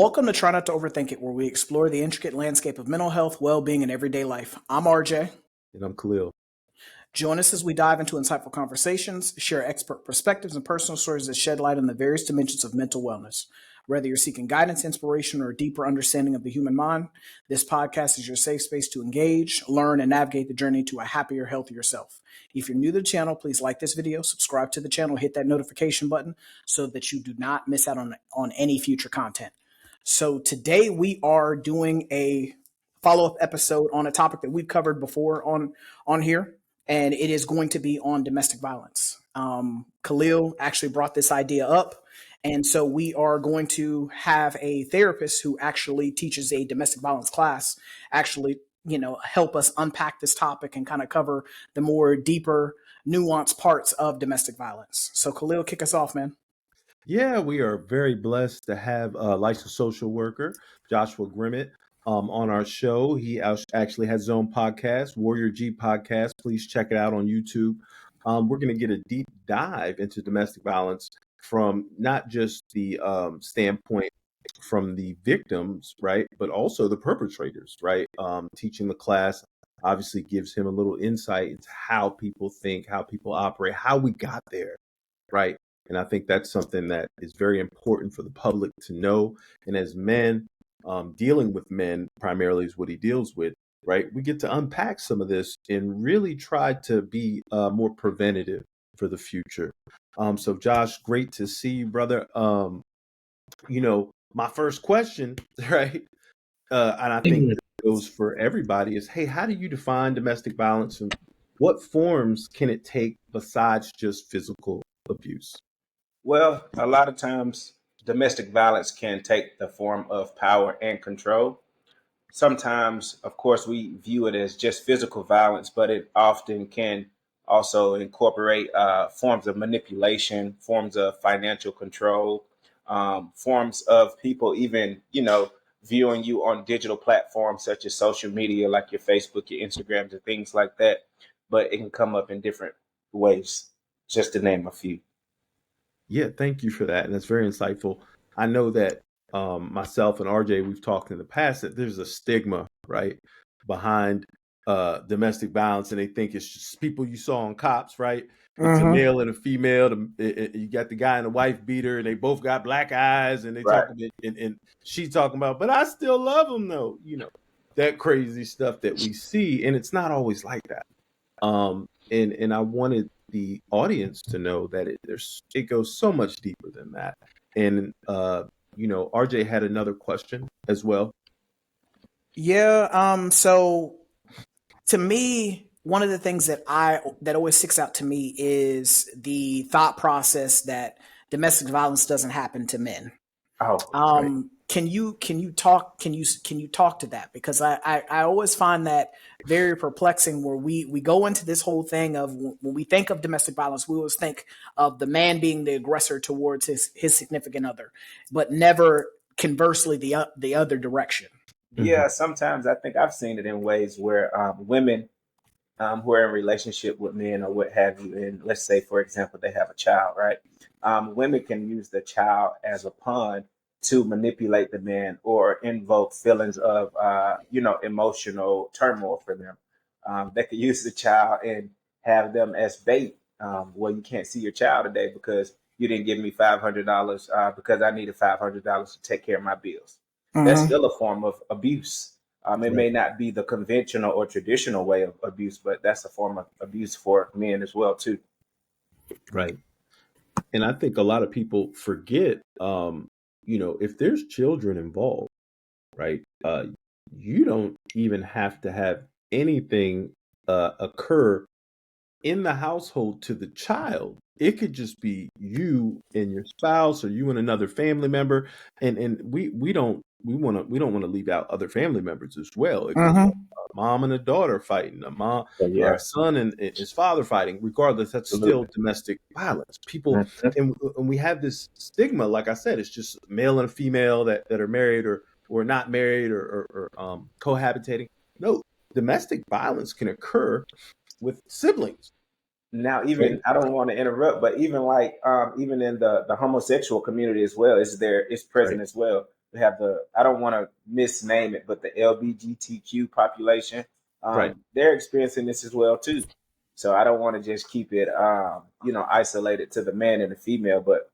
Welcome to Try Not to Overthink It, where we explore the intricate landscape of mental health, well-being, and everyday life. I'm RJ. And I'm Khalil. Join us as we dive into insightful conversations, share expert perspectives, and personal stories that shed light on the various dimensions of mental wellness. Whether you're seeking guidance, inspiration, or a deeper understanding of the human mind, this podcast is your safe space to engage, learn, and navigate the journey to a happier, healthier self. If you're new to the channel, please like this video, subscribe to the channel, hit that notification button so that you do not miss out on any future content. So today we are doing a follow-up episode on a topic that we've covered before on here, and it is going to be on domestic violence. Khalil actually brought this idea up, and so we are going to have a therapist who actually teaches a domestic violence class actually, help us unpack this topic and kind of cover the more deeper, nuanced parts of domestic violence. So Khalil, kick us off, man. Yeah, we are very blessed to have a licensed social worker, Joshua Grimmett, on our show. He actually has his own podcast, Warrior G Podcast. Please check it out on YouTube. We're going to get a deep dive into domestic violence from not just the standpoint from the victims, right, but also the perpetrators, right? Teaching the class obviously gives him a little insight into how people think, how people operate, how we got there, right? And I think that's something that is very important for the public to know. And as men, dealing with men primarily is what he deals with, right? We get to unpack some of this and really try to be more preventative for the future. So Josh, great to see you, brother. My first question, right? And I think this goes for everybody is, hey, how do you define domestic violence and what forms can it take besides just physical abuse? Well, a lot of times domestic violence can take the form of power and control. Sometimes, of course, we view it as just physical violence, but it often can also incorporate forms of manipulation, forms of financial control, forms of people even, viewing you on digital platforms such as social media, like your Facebook, your Instagrams, and things like that. But it can come up in different ways, just to name a few. Yeah, thank you for that. And that's very insightful. I know that myself and RJ, we've talked in the past that there's a stigma, right, behind domestic violence. And they think it's just people you saw on Cops, right? It's a male and a female. You got the guy and the wife beater, and they both got black eyes. And they Right. talk about, and she talking about, but I still love him, though. That crazy stuff that we see. And it's not always like that. And I wanted the audience to know that it goes so much deeper than that. And RJ had another question as well. Yeah. So to me, one of the things that always sticks out to me is the thought process that domestic violence doesn't happen to men. Oh, right. Can you talk to that? Because I always find that very perplexing, where we go into this whole thing of when we think of domestic violence, we always think of the man being the aggressor towards his significant other, but never conversely the other direction. Yeah, sometimes I think I've seen it in ways where women who are in relationship with men or what have you, and let's say, for example, they have a child, right? Women can use the child as a pawn to manipulate the man or invoke feelings of, emotional turmoil for them. They could use the child and have them as bait. Well, you can't see your child today because you didn't give me $500 because I needed $500 to take care of my bills. That's still a form of abuse. It may not be the conventional or traditional way of abuse, but that's a form of abuse for men as well, too. Right. And I think a lot of people forget, if there's children involved, right, you don't even have to have anything occur in the household to the child. It could just be you and your spouse or you and another family member. And we don't want to leave out other family members as well. It could be a mom and a daughter fighting, a son and his father fighting. Regardless, that's still domestic violence. People, and we have this stigma, like I said, it's just male and a female that are married or not married or cohabitating. No, domestic violence can occur with siblings. Now, even I don't want to interrupt, but even like even in the homosexual community as well, it's present as well. we have the, I don't want to misname it, but the LGBTQ population, Right. they're experiencing this as well too. So I don't want to just keep it, isolated to the man and the female, but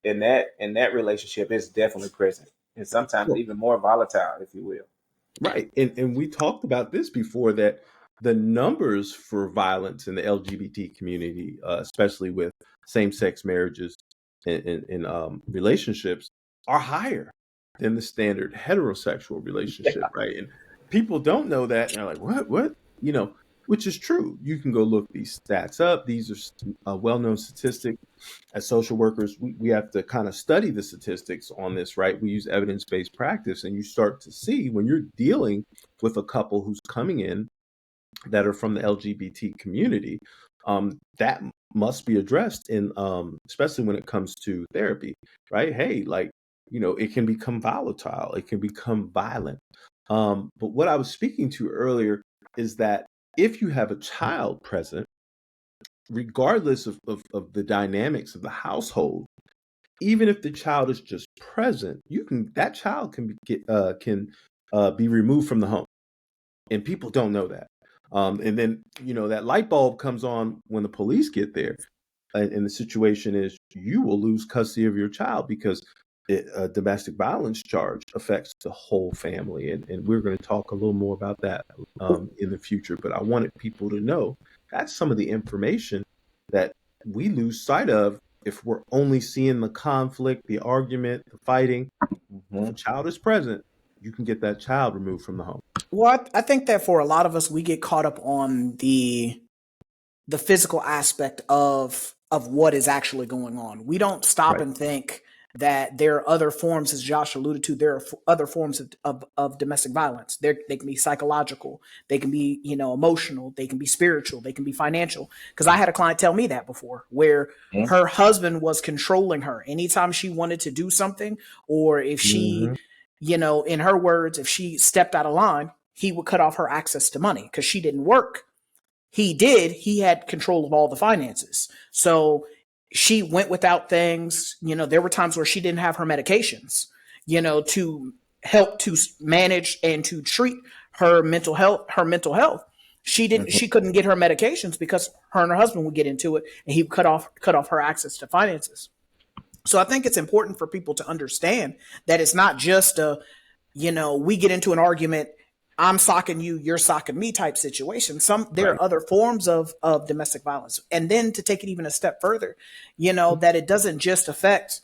in that relationship, it's definitely present, and sometimes Well, even more volatile, if you will. right. And we talked about this before, that the numbers for violence in the LGBT community, especially with same-sex marriages and relationships, are higher than the standard heterosexual relationship, right? And people don't know that. And they're like, what? Which is true. You can go look these stats up. These are well-known statistics. As social workers, we have to kind of study the statistics on this, right? We use evidence-based practice, and you start to see when you're dealing with a couple who's coming in that are from the LGBT community, that must be addressed in, especially when it comes to therapy, right? Hey, like, it can become volatile, it can become violent. But what I was speaking to earlier is that if you have a child present, regardless of the dynamics of the household, even if the child is just present, that child can be removed from the home, and people don't know that. And then that light bulb comes on when the police get there, and the situation is you will lose custody of your child because a domestic violence charge affects the whole family, and we're going to talk a little more about that in the future. But I wanted people to know that's some of the information that we lose sight of if we're only seeing the conflict, the argument, the fighting. If a child is present, you can get that child removed from the home. Well, I think that for a lot of us, we get caught up on the physical aspect of what is actually going on. We don't stop Right. and think that there are other forms, as Josh alluded to, there are other forms of domestic violence. They can be psychological, they can be, emotional, they can be spiritual, they can be financial. Because I had a client tell me that before, where her husband was controlling her anytime she wanted to do something, or if she, in her words, if she stepped out of line, he would cut off her access to money because she didn't work. He had control of all the finances. So she went without things. There were times where she didn't have her medications, to help to manage and to treat her mental health. She couldn't get her medications because her and her husband would get into it, and he would cut off her access to finances. So I think it's important for people to understand that it's not just we get into an argument, I'm socking you, you're socking me type situation. There Right. are other forms of domestic violence. And then to take it even a step further, that it doesn't just affect,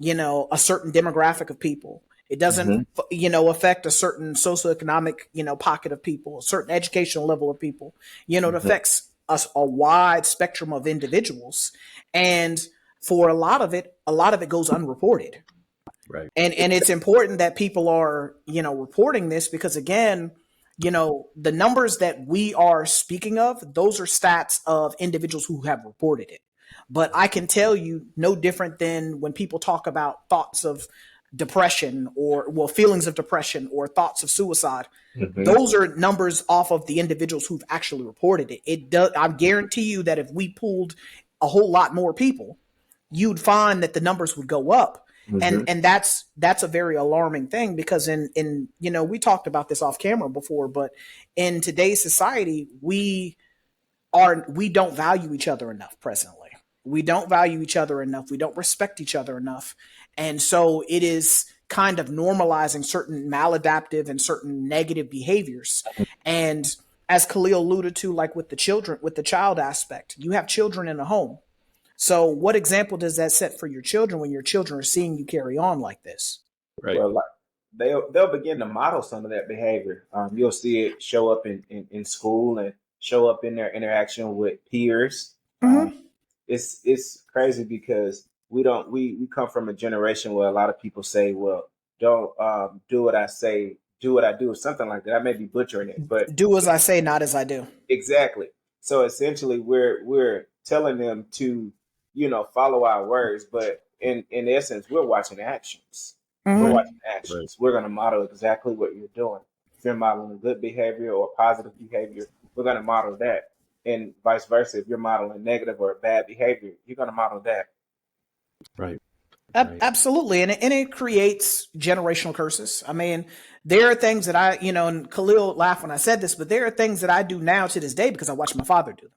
a certain demographic of people. It doesn't, affect a certain socioeconomic, pocket of people, a certain educational level of people. It affects a wide spectrum of individuals. And for a lot of it goes unreported. Right. And it's important that people are, reporting this because again, the numbers that we are speaking of, those are stats of individuals who have reported it. But I can tell you no different than when people talk about thoughts of depression or feelings of depression or thoughts of suicide. Those are numbers off of the individuals who've actually reported it. It does. I guarantee you that if we pulled a whole lot more people, you'd find that the numbers would go up. And that's a very alarming thing because in we talked about this off camera before, but in today's society, we don't value each other enough presently. We don't value each other enough. We don't respect each other enough. And so it is kind of normalizing certain maladaptive and certain negative behaviors. And as Khalil alluded to, like with the child aspect, you have children in a home. So what example does that set for your children when your children are seeing you carry on like this? Right. Well, like they'll begin to model some of that behavior. You'll see it show up in school and show up in their interaction with peers. Um, it's crazy because we come from a generation where a lot of people say, well, don't do what I say, do what I do, or something like that. I may be butchering it, but Do as I say, not as I do. exactly. So essentially, we're telling them to, follow our words, but in essence, we're watching actions. We're Mm-hmm. watching actions. We're going to model exactly what you're doing. If you're modeling good behavior or positive behavior, we're going to model that, and vice versa. If you're modeling negative or bad behavior, you're going to model that. Right. Right. Absolutely. And it creates generational curses. I mean, there are things that and Khalil laughed when I said this, but there are things that I do now to this day because I watched my father do them.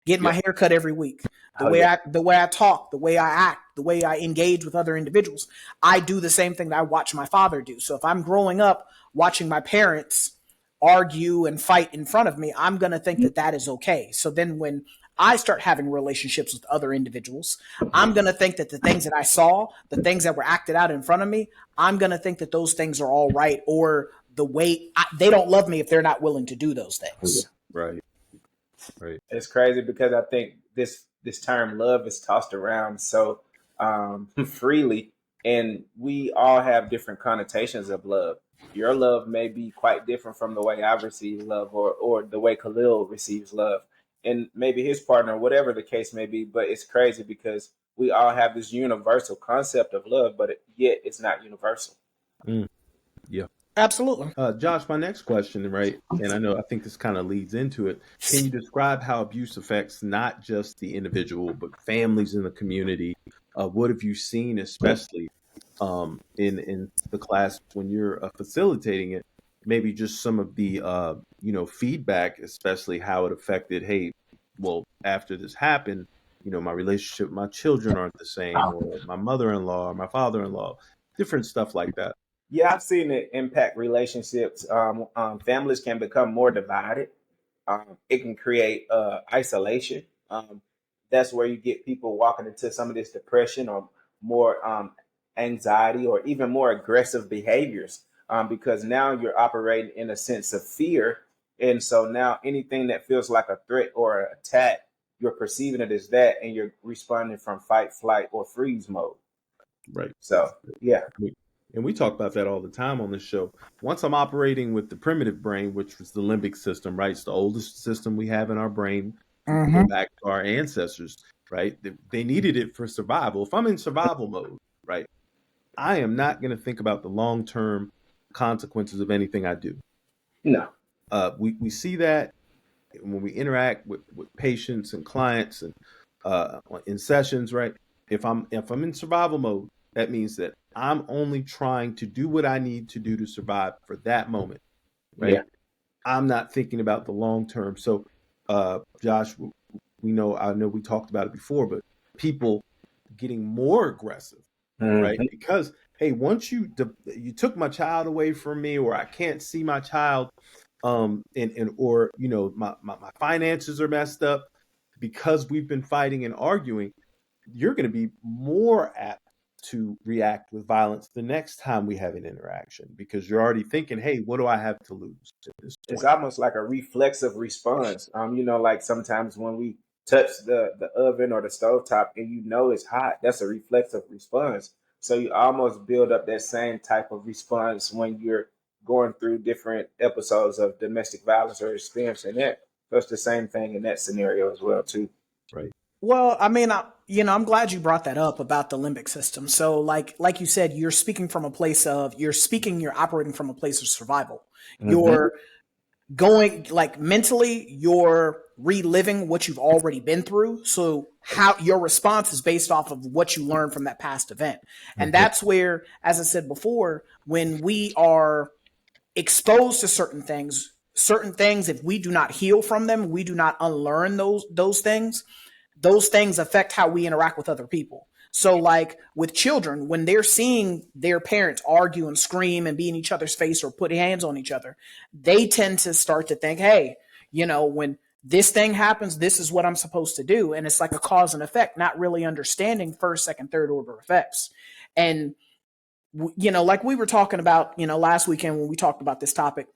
Getting my Yeah. hair cut every week, Oh yeah. the way I talk, the way I act, the way I engage with other individuals. I do the same thing that I watch my father do. So if I'm growing up watching my parents argue and fight in front of me, I'm going to think that that is okay. So then when I start having relationships with other individuals, I'm going to think that the things that I saw, the things that were acted out in front of me, I'm going to think that those things are all right, or they don't love me if they're not willing to do those things. Right. Right. It's crazy because I think this term love is tossed around so freely, and we all have different connotations of love. Your love may be quite different from the way I receive love, or the way Khalil receives love, and maybe his partner, whatever the case may be. But it's crazy because we all have this universal concept of love, but yet it's not universal. Mm. Yeah. Absolutely. Josh, my next question, right? And I think this kind of leads into it. Can you describe how abuse affects not just the individual, but families in the community? What have you seen, especially in the class when you're facilitating it? Maybe just some of the feedback, especially how it affected. Hey, well, after this happened, my relationship with my children aren't the same, or my mother-in-law, or my father-in-law, different stuff like that. Yeah, I've seen it impact relationships. Families can become more divided. It can create isolation. That's where you get people walking into some of this depression, or more anxiety, or even more aggressive behaviors, because now you're operating in a sense of fear. And so now anything that feels like a threat or an attack, you're perceiving it as that, and you're responding from fight, flight, or freeze mode. Right. So, yeah. And we talk about that all the time on this show. Once I'm operating with the primitive brain, which was the limbic system, right? It's the oldest system we have in our brain. We go back to our ancestors, right? They needed it for survival. If I'm in survival mode, right, I am not going to think about the long-term consequences of anything I do. No. We see that when we interact with patients and clients and in sessions, right? If I'm in survival mode, that means that I'm only trying to do what I need to do to survive for that moment, right? Yeah. I'm not thinking about the long term. So, Josh, I know we talked about it before, but people getting more aggressive, right? Mhm. Because hey, once you took my child away from me, or I can't see my child, or my finances are messed up because we've been fighting and arguing, you're going to be more apt to react with violence the next time we have an interaction, because you're already thinking, hey, what do I have to lose at this It's point? almost like a reflexive response. Like sometimes when we touch the oven or the stovetop and it's hot, that's a reflexive response. So you almost build up that same type of response when you're going through different episodes of domestic violence or experiencing that. So it's the same thing in that scenario as well too. Right. Well, I mean, I'm glad you brought that up about the limbic system. So, like you said, you're operating from a place of survival. Hmm. You're going, like, mentally, you're reliving what you've already been through. So, how your response is based off of what you learned from that past event. And that's where, as I said before, when we are exposed to certain things, if we do not heal from them, we do not unlearn those things affect how we interact with other people. So, like with children, when they're seeing their parents argue and scream and be in each other's face or put hands on each other, they tend to start to think, hey, when this thing happens, this is what I'm supposed to do. And it's like a cause and effect, not really understanding first, second, third order effects. And, like we were talking about, last weekend when we talked about this topic,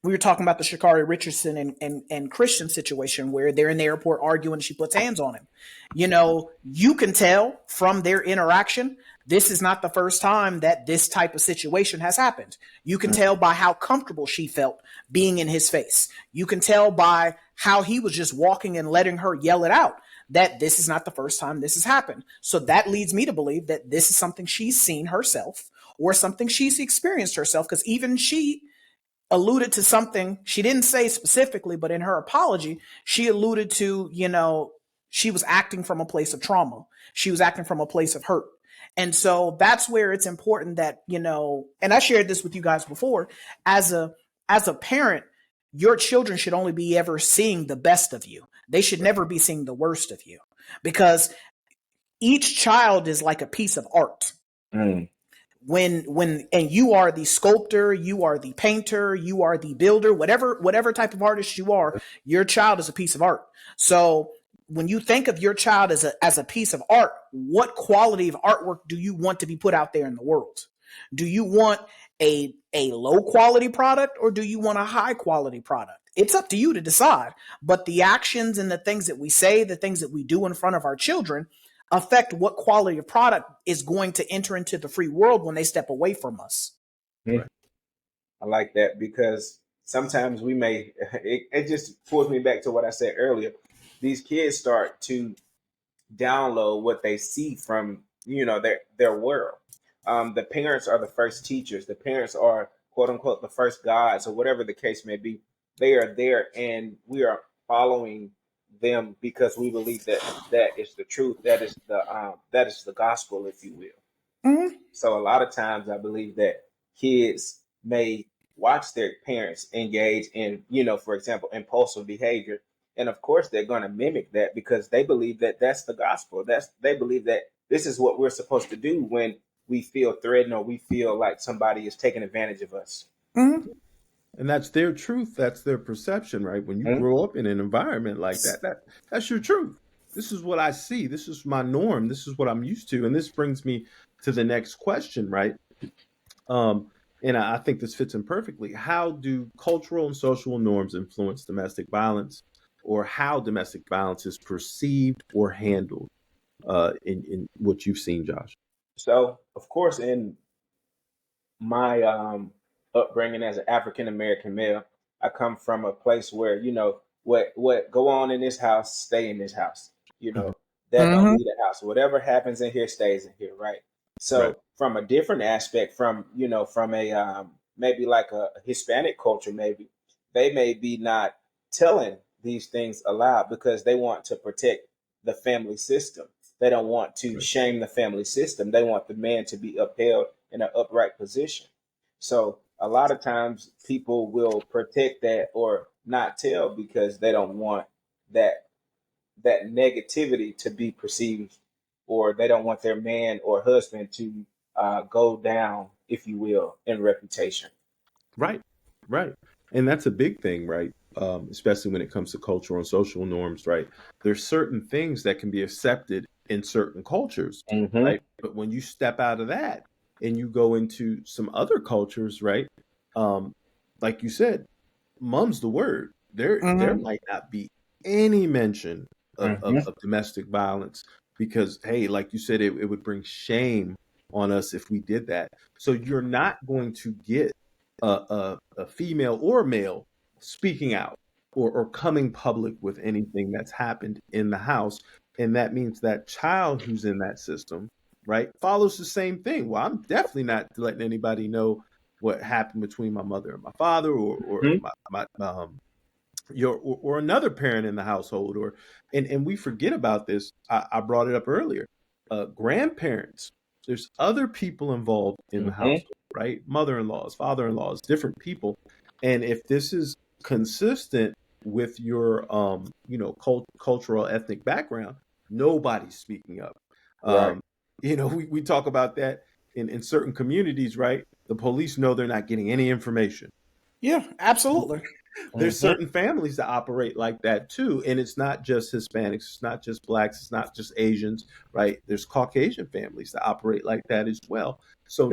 we were talking about the Shakari Richardson and Christian situation where they're in the airport arguing and she puts hands on him. You can tell from their interaction, this is not the first time that this type of situation has happened. You can tell by how comfortable she felt being in his face. You can tell by how he was just walking and letting her yell it out that this is not the first time this has happened. So that leads me to believe that this is something she's seen herself or something she's experienced herself, because even she alluded to something she didn't say specifically, but in her apology, she alluded to, she was acting from a place of trauma. She was acting from a place of hurt. And so that's where it's important that, and I shared this with you guys before, as a parent, your children should only be ever seeing the best of you. They should never be seeing the worst of you, because each child is like a piece of art. Mm. And you are the sculptor, you are the painter, you are the builder, whatever type of artist you are, your child is a piece of art. So when you think of your child as a piece of art, what quality of artwork do you want to be put out there in the world? Do you want a low quality product, or do you want a high quality product? It's up to you to decide. But the actions and the things that we say, the things that we do in front of our children, affect what quality of product is going to enter into the free world when they step away from us. Right. I like that, because sometimes we may, it just pulls me back to what I said earlier. These kids start to download what they see from, their world. The parents are the first teachers. The parents are, quote unquote, the first gods, or whatever the case may be. They are there, and we are following them because we believe that is the truth. That is the gospel, if you will. Mm-hmm. So a lot of times I believe that kids may watch their parents engage in, for example, impulsive behavior. And of course, they're going to mimic that because they believe that that's the gospel. They believe that this is what we're supposed to do when we feel threatened or we feel like somebody is taking advantage of us. Mm-hmm. And that's their truth. That's their perception, right? When you grow up in an environment like that's your truth. This is what I see. This is my norm. This is what I'm used to. And this brings me to the next question, right? And I think this fits in perfectly. How do cultural and social norms influence domestic violence, or how domestic violence is perceived or handled in what you've seen, Josh? So, of course, in my upbringing as an African American male, I come from a place where what go on in this house, stay in this house. That don't leave the house. Whatever happens in here stays in here, right? So Right. from a different aspect, from a maybe like a Hispanic culture, maybe they may be not telling these things aloud because they want to protect the family system. They don't want to shame the family system. They want the man to be upheld in an upright position. So a lot of times people will protect that or not tell because they don't want that negativity to be perceived, or they don't want their man or husband to go down, if you will, in reputation. Right. And that's a big thing, right? Especially when it comes to cultural and social norms, right? There's certain things that can be accepted in certain cultures, right? But when you step out of that and you go into some other cultures, right? Like you said, mum's the word. There might not be any mention of domestic violence because, hey, like you said, it would bring shame on us if we did that. So you're not going to get a female or male speaking out or coming public with anything that's happened in the house. And that means that child who's in that system, right, follows the same thing. Well, I'm definitely not letting anybody know what happened between my mother and my father, or my or another parent in the household, and we forget about this. I brought it up earlier. Grandparents. There's other people involved in the household, right? Mother-in-laws, father-in-laws, different people. And if this is consistent with your, cultural ethnic background, nobody's speaking up. Right. We talk about that in certain communities, right? The police know they're not getting any information. Yeah, absolutely. There's certain families that operate like that too. And it's not just Hispanics, it's not just Blacks, it's not just Asians, right? There's Caucasian families that operate like that as well. So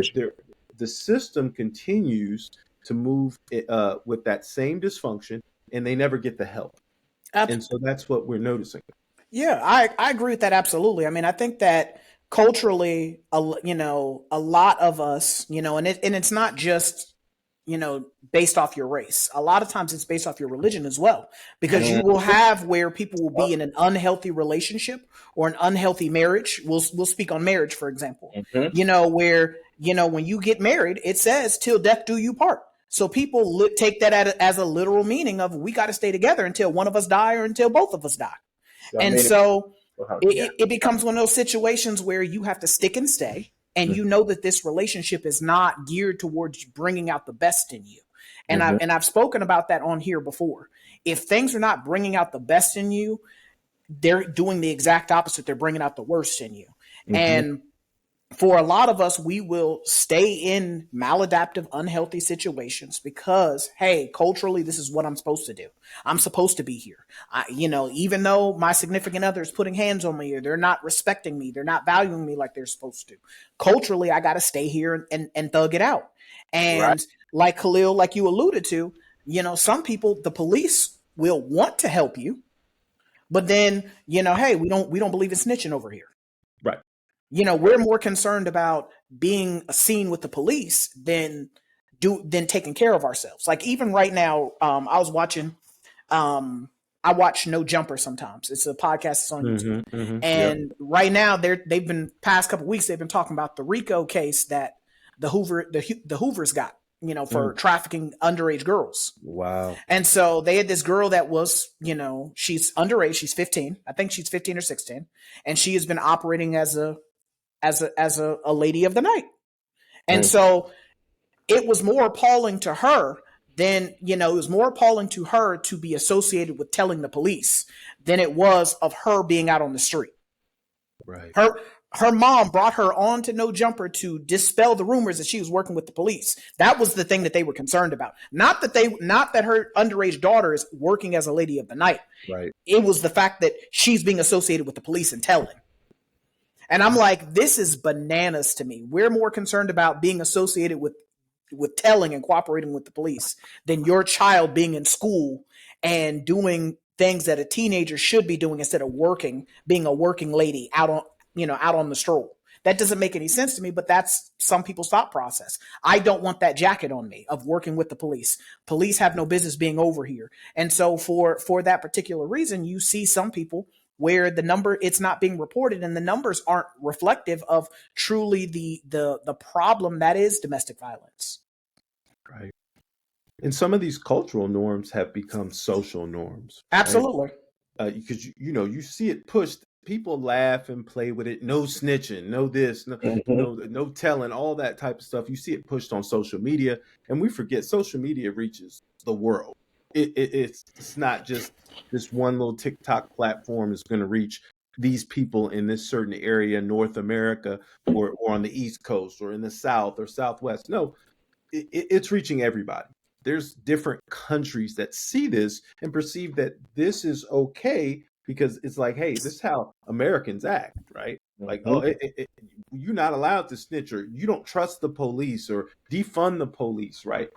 the system continues to move with that same dysfunction, and they never get the help. And so that's what we're noticing. Yeah, I agree with that absolutely. I mean, I think that culturally, a lot of us, and it's not just based off your race. A lot of times it's based off your religion as well, because you will have where people will be in an unhealthy relationship or an unhealthy marriage. We'll speak on marriage, for example, where, when you get married, it says till death do you part. So people take that as a literal meaning of we got to stay together until one of us die or until both of us die. It becomes one of those situations where you have to stick and stay. and you know that this relationship is not geared towards bringing out the best in you. And I've spoken about that on here before. If things are not bringing out the best in you, they're doing the exact opposite. They're bringing out the worst in you. And for a lot of us, we will stay in maladaptive, unhealthy situations because, hey, culturally, this is what I'm supposed to do. I'm supposed to be here. Even though my significant other is putting hands on me or they're not respecting me, they're not valuing me like they're supposed to. Culturally, I got to stay here and thug it out. And like Khalil, like you alluded to, some people, the police will want to help you, but then, hey, we don't believe in snitching over here. Right. We're more concerned about being seen with the police than taking care of ourselves. Like even right now, I was watching, I watch No Jumper sometimes. It's a podcast that's on YouTube. And right now they've been past couple weeks, they've been talking about the RICO case that the Hoovers got, for trafficking underage girls. Wow. And so they had this girl that was, she's underage. She's 15. I think she's 15 or 16. And she has been operating as a lady of the night. And so it was more appalling to her than, it was more appalling to her to be associated with telling the police than it was of her being out on the street. Right. Her mom brought her on to No Jumper to dispel the rumors that she was working with the police. That was the thing that they were concerned about. Not that her underage daughter is working as a lady of the night. Right. It was the fact that she's being associated with the police and telling. And I'm like, this is bananas to me. We're more concerned about being associated with telling and cooperating with the police than your child being in school and doing things that a teenager should be doing instead of being a working lady out on the stroll. That doesn't make any sense to me, but that's some people's thought process. I don't want that jacket on me of working with the police. Police have no business being over here. And so for that particular reason, you see some people where it's not being reported and the numbers aren't reflective of truly the problem that is domestic violence. Right. And some of these cultural norms have become social norms. Absolutely. Right? Because, you see it pushed. People laugh and play with it. No snitching, no this, no telling, all that type of stuff. You see it pushed on social media, and we forget social media reaches the world. It's not just this one little TikTok platform is going to reach these people in this certain area, North America, or on the East Coast, or in the South or Southwest. No, it's reaching everybody. There's different countries that see this and perceive that this is okay because it's like, hey, this is how Americans act, right? Like, you're not allowed to snitch, or you don't trust the police, or defund the police, right?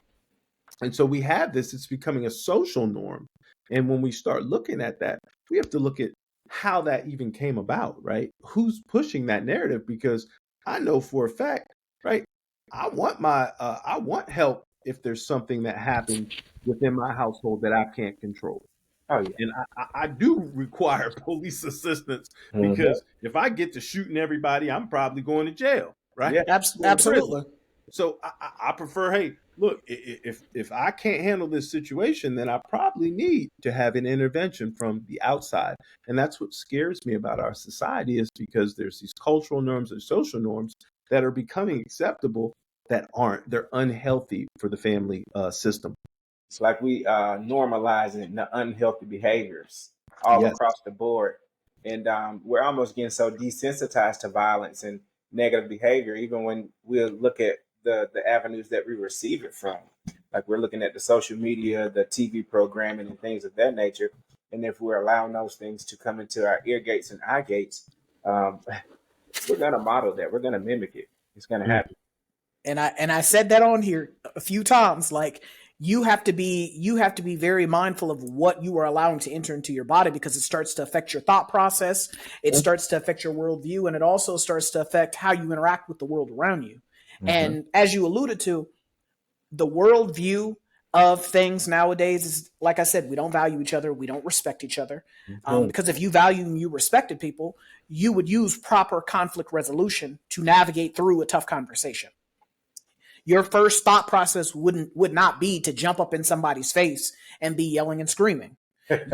And so we have this, it's becoming a social norm. And when we start looking at that, we have to look at how that even came about, right? Who's pushing that narrative? Because I know for a fact, right? I want help if there's something that happens within my household that I can't control. Oh, yeah. And I do require police assistance because if I get to shooting everybody, I'm probably going to jail, right? Yeah, absolutely. So I prefer, hey, look, if I can't handle this situation, then I probably need to have an intervention from the outside. And that's what scares me about our society, is because there's these cultural norms and social norms that are becoming acceptable that aren't. They're unhealthy for the family system. It's like we normalizing the unhealthy behaviors all across the board. And we're almost getting so desensitized to violence and negative behavior, even when we look at the avenues that we receive it from. Like we're looking at the social media, the TV programming, and things of that nature. And if we're allowing those things to come into our ear gates and eye gates, we're going to model that. We're going to mimic it. It's going to happen. And I said that on here a few times. Like, you have to be very mindful of what you are allowing to enter into your body, because it starts to affect your thought process. It starts to affect your worldview, and it also starts to affect how you interact with the world around you. And as you alluded to, the worldview of things nowadays is, like I said, we don't value each other. We don't respect each other. Because if you value and you respected people, you would use proper conflict resolution to navigate through a tough conversation. Your first thought process would not be to jump up in somebody's face and be yelling and screaming.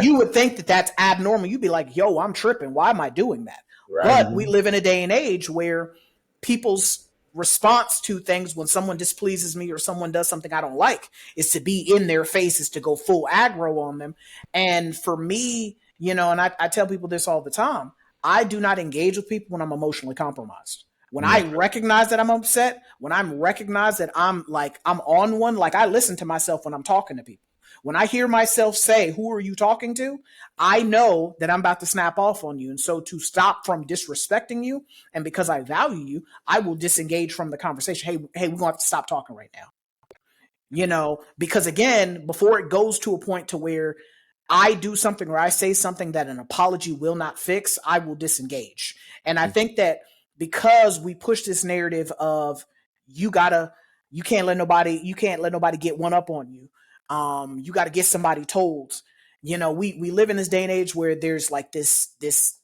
You would think that that's abnormal. You'd be like, yo, I'm tripping. Why am I doing that? Right. But we live in a day and age where people's response to things when someone displeases me or someone does something I don't like is to be in their face, is to go full aggro on them. And for me, and I tell people this all the time, I do not engage with people when I'm emotionally compromised. When I recognize that I'm upset, when I'm recognize that I'm on one, like I listen to myself when I'm talking to people. When I hear myself say, "Who are you talking to?" I know that I'm about to snap off on you. And so to stop from disrespecting you, and because I value you, I will disengage from the conversation. Hey, we're going to have to stop talking right now. Because again, before it goes to a point to where I do something or I say something that an apology will not fix, I will disengage. And I think that because we push this narrative of you can't let nobody get one up on you. You got to get somebody told. We live in this day and age where there's like this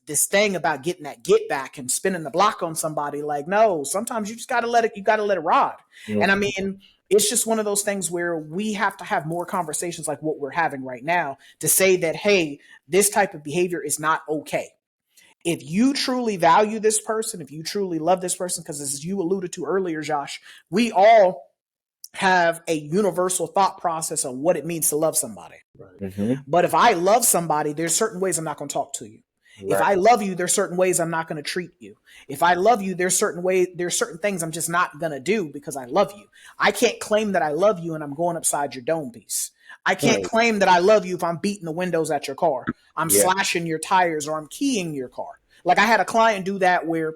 thing about getting that get back and spinning the block on somebody. Like, no, sometimes you just got to let it ride. Yeah. And I mean, it's just one of those things where we have to have more conversations like what we're having right now to say that, hey, this type of behavior is not okay. If you truly value this person, if you truly love this person, because as you alluded to earlier, Josh, we all have a universal thought process on what it means to love somebody. Right. But if I love somebody, there's certain ways I'm not going to talk to you. Right. If I love you, there's certain ways I'm not going to treat you. If I love you, there's certain things I'm just not going to do because I love you. I can't claim that I love you and I'm going upside your dome piece. I can't claim that I love you if I'm beating the windows at your car. I'm slashing your tires or I'm keying your car. Like I had a client do that where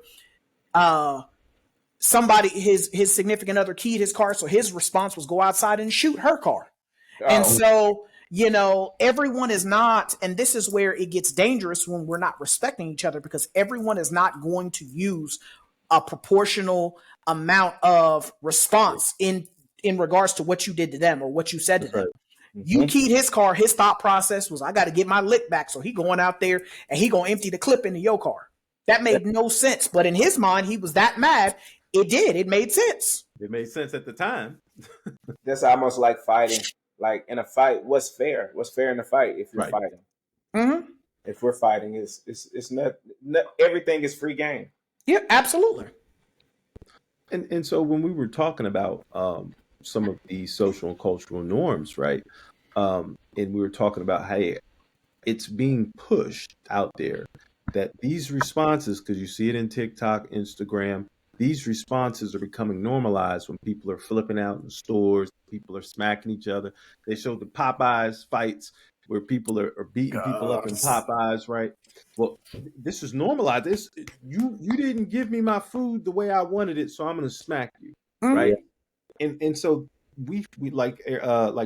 somebody, his significant other keyed his car. So his response was go outside and shoot her car. Oh. And so, everyone is not, and this is where it gets dangerous when we're not respecting each other, because everyone is not going to use a proportional amount of response in regards to what you did to them or what you said to them. You keyed his car. His thought process was, I got to get my lick back. So he going out there and he going to empty the clip into your car. That made no sense. But in his mind, he was that mad. It made sense. It made sense at the time. That's almost like fighting. Like in a fight, what's fair? What's fair in a fight if you're fighting? Mm-hmm. If we're fighting, it's not everything is free game. Yeah, absolutely. And so when we were talking about some of the social and cultural norms, right? And we were talking about how it's being pushed out there that these responses, because you see it in TikTok, Instagram, these responses are becoming normalized when people are flipping out in stores, people are smacking each other. They showed the Popeyes fights where people are beating people up in Popeyes, right? Well, this is normalized. You didn't give me my food the way I wanted it, so I'm going to smack you, right? And so we like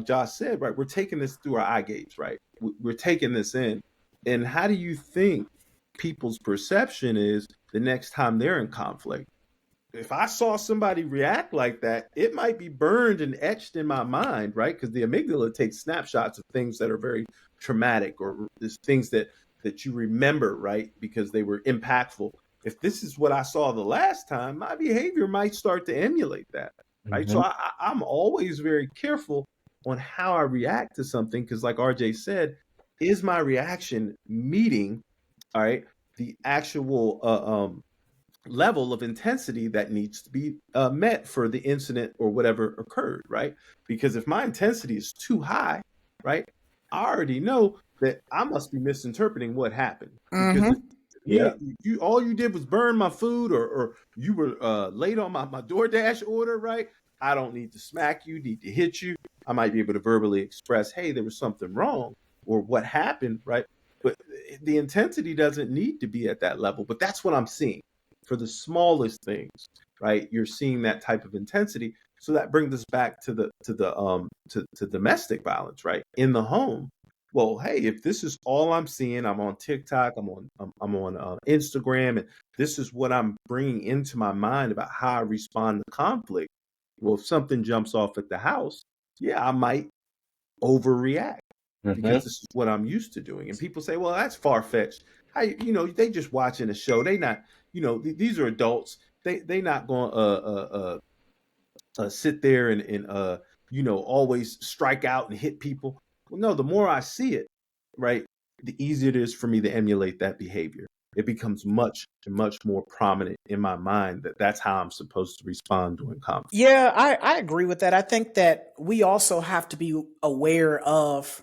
Josh said, right? We're taking this through our eye gates, right? We're taking this in. And how do you think people's perception is the next time they're in conflict? If I saw somebody react like that, it might be burned and etched in my mind, right? Because the amygdala takes snapshots of things that are very traumatic or things that you remember, right? Because they were impactful. If this is what I saw the last time, my behavior might start to emulate that, right? So I'm always very careful on how I react to something because, like RJ said, is my reaction meeting, all right, the actual level of intensity that needs to be met for the incident or whatever occurred, right? Because if my intensity is too high, right, I already know that I must be misinterpreting what happened. Because you all you did was burn my food or you were late on my DoorDash order, right? I don't need to smack you, need to hit you. I might be able to verbally express, hey, there was something wrong or what happened, right? But the intensity doesn't need to be at that level. But that's what I'm seeing. For the smallest things, right? You're seeing that type of intensity. So that brings us back to domestic violence, right? In the home. Well, hey, if this is all I'm seeing, I'm on TikTok, I'm on Instagram, and this is what I'm bringing into my mind about how I respond to conflict. Well, if something jumps off at the house, yeah, I might overreact because this is what I'm used to doing. And people say, well, that's far-fetched. They just watching a show. They not, these are adults. They not going to sit there and always strike out and hit people. Well, no, the more I see it, right, the easier it is for me to emulate that behavior. it becomes much more prominent in my mind that that's how I'm supposed to respond during conflict. Yeah, I agree with that. I think that we also have to be aware of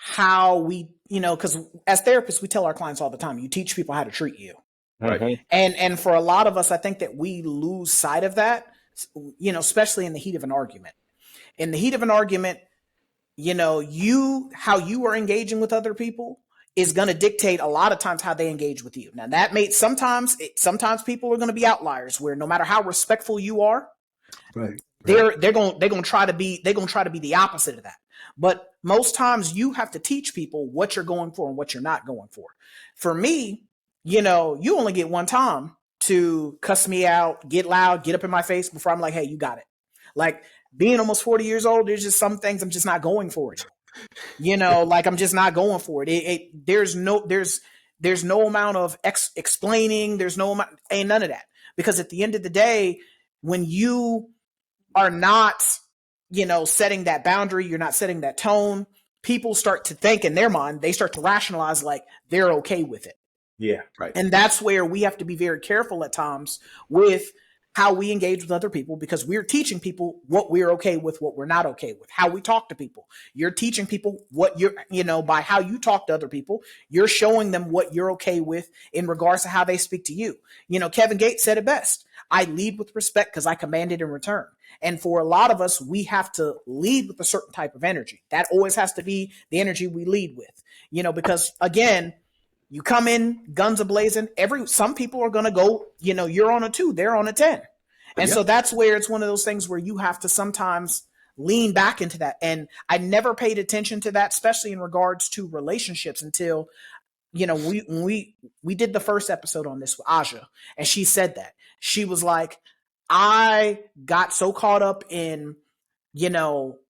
how we, because as therapists, we tell our clients all the time, you teach people how to treat you. Right. Mhm. And for a lot of us, I think that we lose sight of that, especially in the heat of an argument. In the heat of an argument, how you are engaging with other people is going to dictate a lot of times how they engage with you. Now that may sometimes people are going to be outliers where no matter how respectful you are, Right. they're going to try to be the opposite of that. But most times you have to teach people what you're going for and what you're not going for. For me, you only get one time to cuss me out, get loud, get up in my face before I'm like, hey, you got it. Like being almost 40 years old, there's just some things I'm just not going for anymore. Like I'm just not going for it. There's no amount of explaining. There's no amount, ain't none of that. Because at the end of the day, when you are not, setting that boundary, you're not setting that tone, people start to think in their mind, they start to rationalize like they're okay with it. Yeah. Right. And that's where we have to be very careful at times with how we engage with other people, because we're teaching people what we're okay with, what we're not okay with, how we talk to people. You're teaching people what by how you talk to other people, you're showing them what you're okay with in regards to how they speak to you. Kevin Gates said it best. I lead with respect because I command it in return. And for a lot of us, we have to lead with a certain type of energy. That always has to be the energy we lead with, because again, you come in guns a-blazing. Some people are going to go, you're on a 2, they're on a 10. And so that's where it's one of those things where you have to sometimes lean back into that. And I never paid attention to that, especially in regards to relationships until, we did the first episode on this with Aja, and she said that. She was like, I got so caught up in,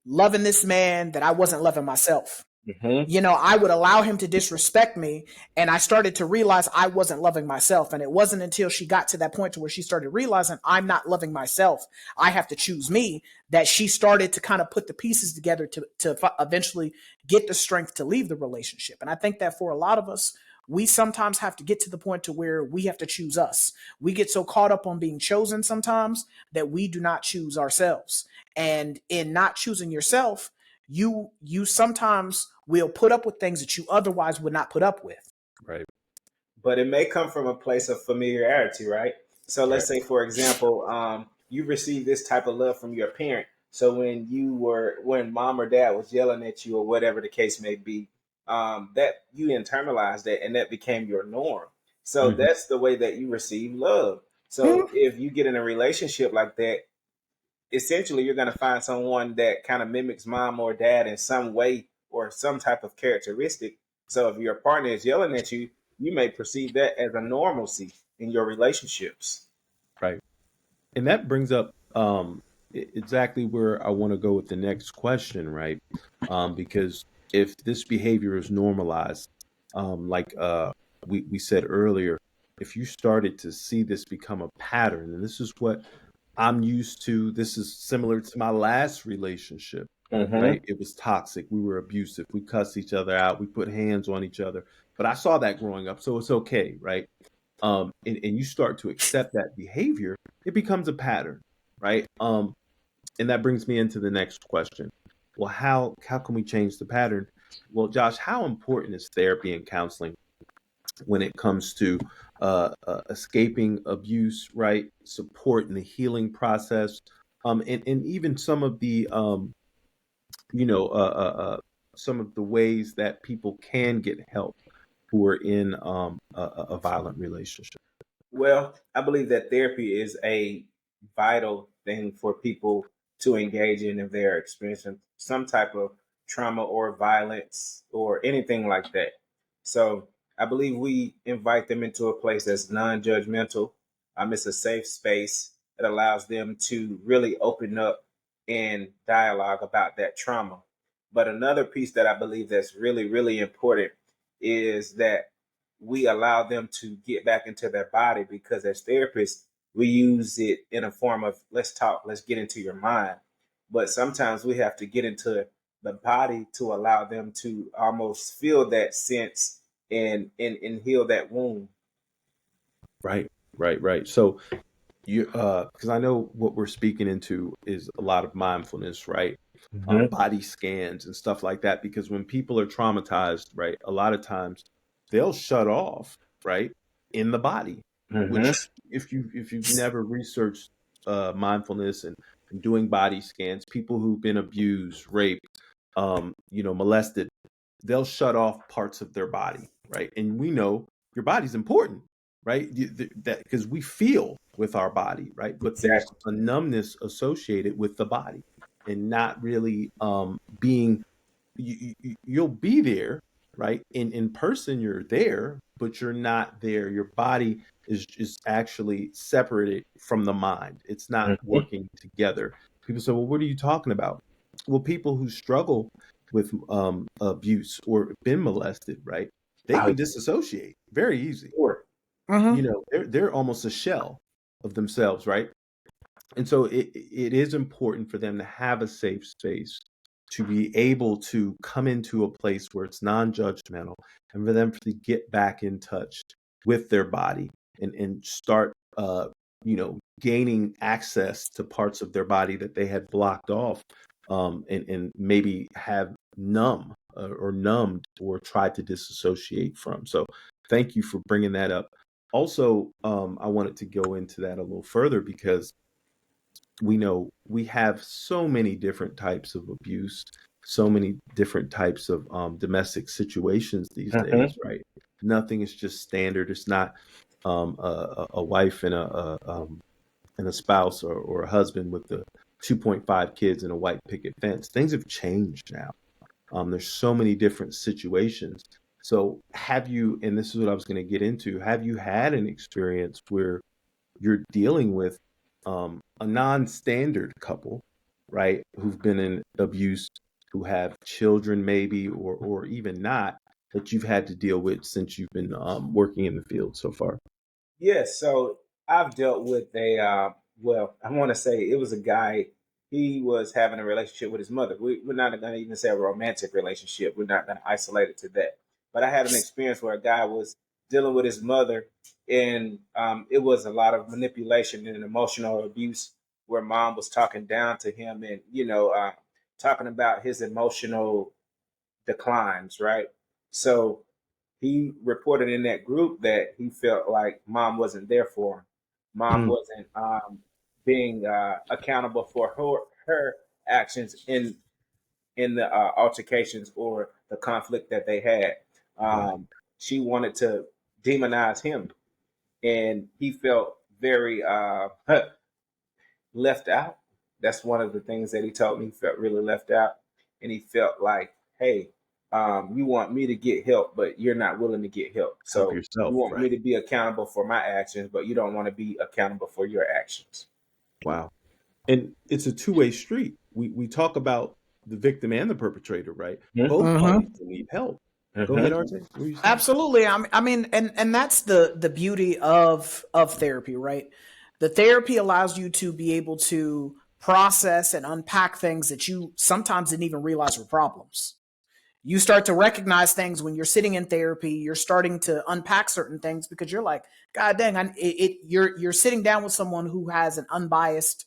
loving this man that I wasn't loving myself. Mhm. I would allow him to disrespect me, and I started to realize I wasn't loving myself. And it wasn't until she got to that point to where she started realizing I'm not loving myself, I have to choose me, that she started to kind of put the pieces together to eventually get the strength to leave the relationship. And I think that for a lot of us, we sometimes have to get to the point to where we have to choose us. We get so caught up on being chosen sometimes that we do not choose ourselves. And in not choosing yourself, you sometimes will put up with things that you otherwise would not put up with. Right. But it may come from a place of familiarity, right? So let's say, for example, you received this type of love from your parent. So when mom or dad was yelling at you or whatever the case may be, that you internalized that and that became your norm. So that's the way that you receive love. So if you get in a relationship like that, essentially you're going to find someone that kind of mimics mom or dad in some way or some type of characteristic. So if your partner is yelling at you, you may perceive that as a normalcy in your relationships. Right. And that brings up exactly where I want to go with the next question, right? Because if this behavior is normalized, like we said earlier, if you started to see this become a pattern, and this is what I'm used to, this is similar to my last relationship, right? It was toxic. We were abusive. We cussed each other out. We put hands on each other. But I saw that growing up, so it's okay, right? And you start to accept that behavior, it becomes a pattern, right? And that brings me into the next question. Well, how can we change the pattern? Well, Josh, how important is therapy and counseling when it comes to escaping abuse, right? Support in the healing process, and even some of the you know some of the ways that people can get help who are in a violent relationship. Well, I believe that therapy is a vital thing for people to engage in if they're experiencing some type of trauma or violence or anything like that. So I believe we invite them into a place that's non-judgmental. It's a safe space that allows them to really open up and dialogue about that trauma. But another piece that I believe that's really, really important is that we allow them to get back into their body, because as therapists, we use it in a form of let's talk, let's get into your mind. But sometimes we have to get into the body to allow them to almost feel that sense and heal that wound. Right. So you because I know what we're speaking into is a lot of mindfulness, right? Mm-hmm. Body scans and stuff like that, because when people are traumatized, right, a lot of times they'll shut off, right, in the body, Mm-hmm. which if you've never researched mindfulness and doing body scans, people who've been abused, raped, molested, they'll shut off parts of their body, right? And we know your body's important, right? That because we feel with our body, right? But there's Exactly. a numbness associated with the body, and not really being. You'll be there, right? In person, you're there, but you're not there. Your body is actually separated from the mind. It's not Mm-hmm. working together. People say, "Well, what are you talking about?" Well, people who struggle with abuse or been molested, right? They Oh, can yeah, disassociate very easy. sure. Mm-hmm. They're almost a shell of themselves, right? And so it is important for them to have a safe space to be able to come into a place where it's non-judgmental, and for them to get back in touch with their body and start gaining access to parts of their body that they had blocked off, and maybe have or numbed or tried to disassociate from. So thank you for bringing that up. Also, I wanted to go into that a little further because we know we have so many different types of abuse, so many different types of domestic situations these Mm-hmm. days, right? Nothing is just standard. It's not a wife and a spouse, or a husband with the 2.5 kids and a white picket fence. Things have changed now. There's so many different situations. So have you, and this is what I was going to get into, have you had an experience where you're dealing with a non-standard couple, right, who've been in abuse, who have children maybe, or even not, that you've had to deal with since you've been working in the field so far? Yes, so I've dealt with well, I want to say it was a guy. He was having a relationship with his mother. We're not going to even say a romantic relationship. We're not going to isolate it to that. But I had an experience where a guy was dealing with his mother, and it was a lot of manipulation and emotional abuse, where mom was talking down to him, and talking about his emotional declines, right? So he reported in that group that he felt like mom wasn't there for him. Mom Mm, wasn't being accountable for her actions in the altercations or the conflict that they had. right. She wanted to demonize him, and he felt very left out. That's one of the things that he told me. He felt really left out, and he felt like, hey, you want me to get help, but you're not willing to get help. Help So you yourself, want me right? to be accountable for my actions, but you don't want to be accountable for your actions. Wow. And it's a two-way street. We talk about the victim and the perpetrator, right? Mm-hmm. Both Mm-hmm. parties need help. Go ahead, Mm-hmm. RJ. What were you saying? Absolutely. I mean, and that's the beauty of therapy, right? The therapy allows you to be able to process and unpack things that you sometimes didn't even realize were problems. You start to recognize things when you're sitting in therapy. You're starting to unpack certain things because you're like, God dang, you're sitting down with someone who has an unbiased,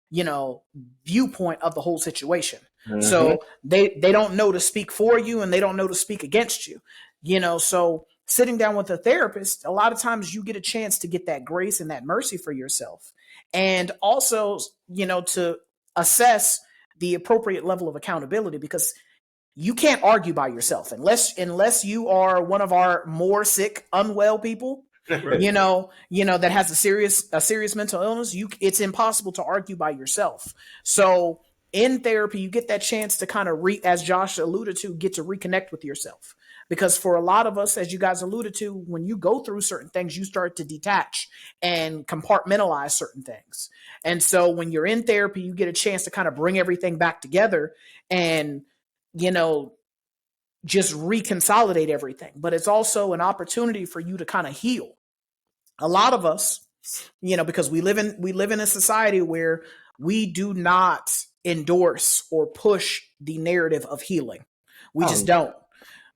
you know, viewpoint of the whole situation. Mm-hmm. So they don't know to speak for you and they don't know to speak against you. So sitting down with a therapist, a lot of times you get a chance to get that grace and that mercy for yourself, and also, to assess the appropriate level of accountability, because you can't argue by yourself unless you are one of our more sick, unwell people, Right. that has a serious mental illness. It's impossible to argue by yourself. So in therapy, you get that chance to kind of as Josh alluded to, get to reconnect with yourself. Because for a lot of us, as you guys alluded to, when you go through certain things, you start to detach and compartmentalize certain things. And so when you're in therapy, you get a chance to kind of bring everything back together and you know, just reconsolidate everything. But it's also an opportunity for you to kind of heal. A lot of us, because we live in a society where we do not endorse or push the narrative of healing. We just Oh, don't.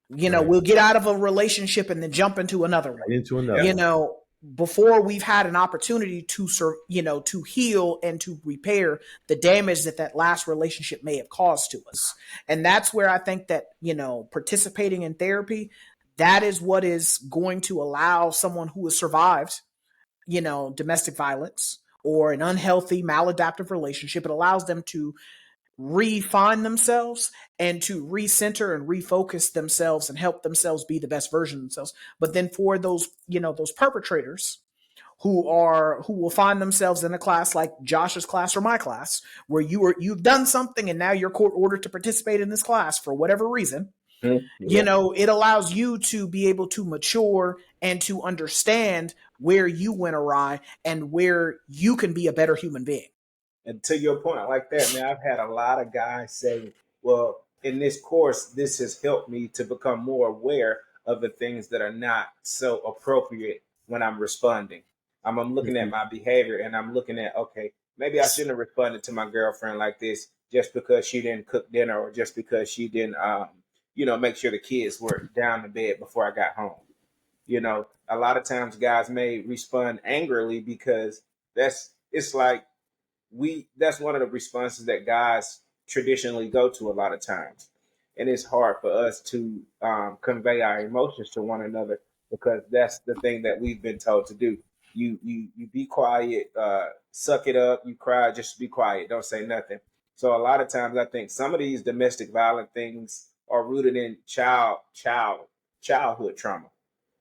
Right. We'll get out of a relationship and then jump into another one. Right into another one. Before we've had an opportunity to to heal and to repair the damage that last relationship may have caused to us. And that's where I think that, participating in therapy, that is what is going to allow someone who has survived, domestic violence or an unhealthy, maladaptive relationship. It allows them to refine themselves and to recenter and refocus themselves and help themselves be the best version of themselves. But then for those, those perpetrators who will find themselves in a class like Josh's class or my class, where you've done something and now you're court ordered to participate in this class for whatever reason, it allows you to be able to mature and to understand where you went awry and where you can be a better human being. And to your point, like that, man, I've had a lot of guys say, well, in this course, this has helped me to become more aware of the things that are not so appropriate when I'm responding. I'm looking at my behavior and I'm looking at, okay, maybe I shouldn't have responded to my girlfriend like this just because she didn't cook dinner or just because she didn't, make sure the kids were down to bed before I got home. A lot of times guys may respond angrily because it's like, that's one of the responses that guys traditionally go to a lot of times, and it's hard for us to convey our emotions to one another because that's the thing that we've been told to do. You be quiet, suck it up. You cry, just be quiet, don't say nothing. So a lot of times I think some of these domestic violent things are rooted in childhood trauma.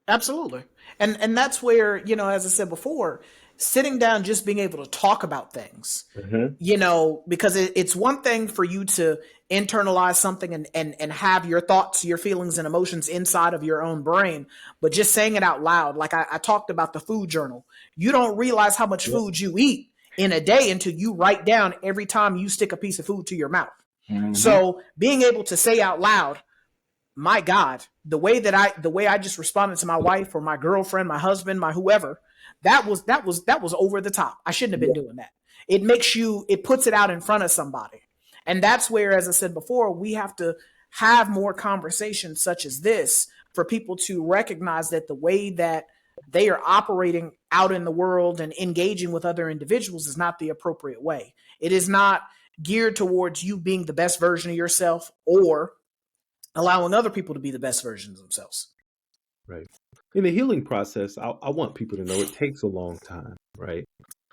Absolutely. And that's where, as I said before, sitting down, just being able to talk about things, because it's one thing for you to internalize something and have your thoughts, your feelings and emotions inside of your own brain, but just saying it out loud. Like I talked about the food journal. You don't realize how much food you eat in a day until you write down every time you stick a piece of food to your mouth. So being able to say out loud, my God, the way I just responded to my wife or my girlfriend, my husband, my whoever, that was over the top. I shouldn't have been doing that. It puts it out in front of somebody. And that's where, as I said before, we have to have more conversations such as this for people to recognize that the way that they are operating out in the world and engaging with other individuals is not the appropriate way. It is not geared towards you being the best version of yourself or allowing other people to be the best versions of themselves. Right. In the healing process, I want people to know it takes a long time, right?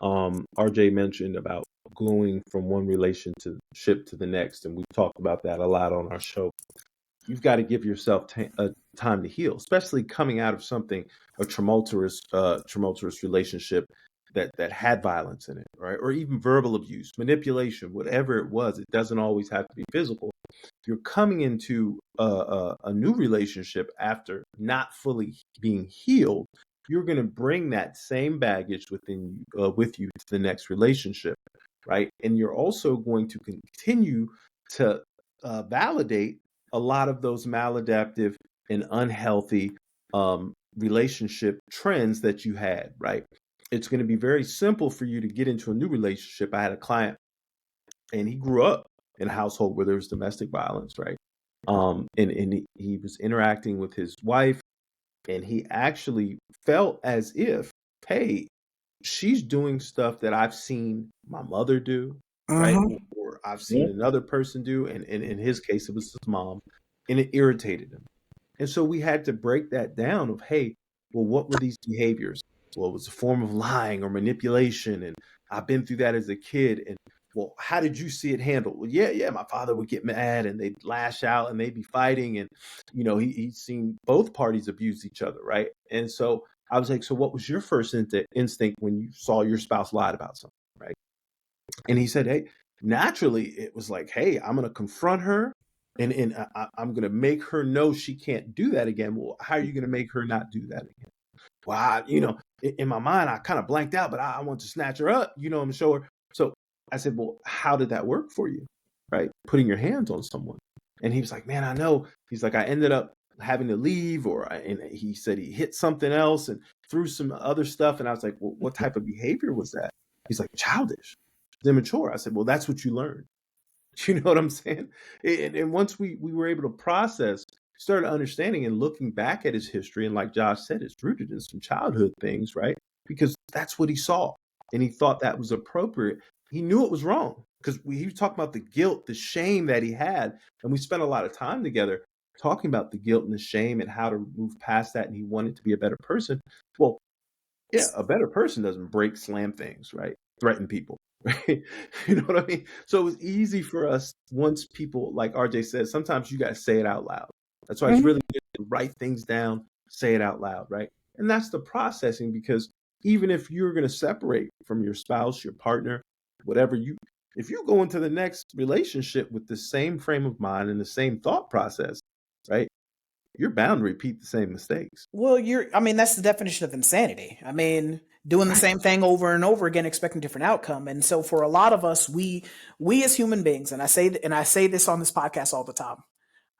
RJ mentioned about going from one relationship to the next, and we've talked about that a lot on our show. You've got to give yourself time to heal, especially coming out of a tumultuous relationship that had violence in it, right? Or even verbal abuse, manipulation, whatever it was. It doesn't always have to be physical. If you're coming into a new relationship after not fully being healed, you're going to bring that same baggage with you to the next relationship, right? And you're also going to continue to validate a lot of those maladaptive and unhealthy relationship trends that you had, right? It's going to be very simple for you to get into a new relationship. I had a client and he grew up in a household where there was domestic violence, right? And he was interacting with his wife and he actually felt as if, hey, she's doing stuff that I've seen my mother do, right? Or I've seen another person do. And in his case, it was his mom, and it irritated him. And so we had to break that down of, hey, well, what were these behaviors? Well, it was a form of lying or manipulation. And I've been through that as a kid. And well, how did you see it handled? Well, yeah, my father would get mad and they'd lash out and they'd be fighting. And, he'd seen both parties abuse each other, right? And so I was like, so what was your first instinct when you saw your spouse lied about something, right? And he said, hey, naturally, it was like, hey, I'm going to confront her and I'm going to make her know she can't do that again. Well, how are you going to make her not do that again? Well, in my mind, I kind of blanked out, but I want to snatch her up, and show her. So I said, well, how did that work for you? Right? Putting your hands on someone. And he was like, man, I know. He's like, I ended up having to leave, and he said he hit something else and threw some other stuff. And I was like, well, what type of behavior was that? He's like, childish, immature. I said, well, that's what you learned. You know what I'm saying? And once we were able to process started understanding and looking back at his history. And like Josh said, it's rooted in some childhood things, right? Because that's what he saw. And he thought that was appropriate. He knew it was wrong because he was talking about the guilt, the shame that he had. And we spent a lot of time together talking about the guilt and the shame and how to move past that. And he wanted to be a better person. Well, yeah, a better person doesn't break, slam things, right? Threaten people, right? You know what I mean? So it was easy for us once people, like RJ said, sometimes you got to say it out loud. That's why it's really good to write things down, say it out loud, right? And that's the processing, because even if you're going to separate from your spouse, your partner, whatever if you go into the next relationship with the same frame of mind and the same thought process, right? You're bound to repeat the same mistakes. Well, that's the definition of insanity. I mean, doing the same thing over and over again, expecting a different outcome. And so for a lot of us, we as human beings, and I say this on this podcast all the time,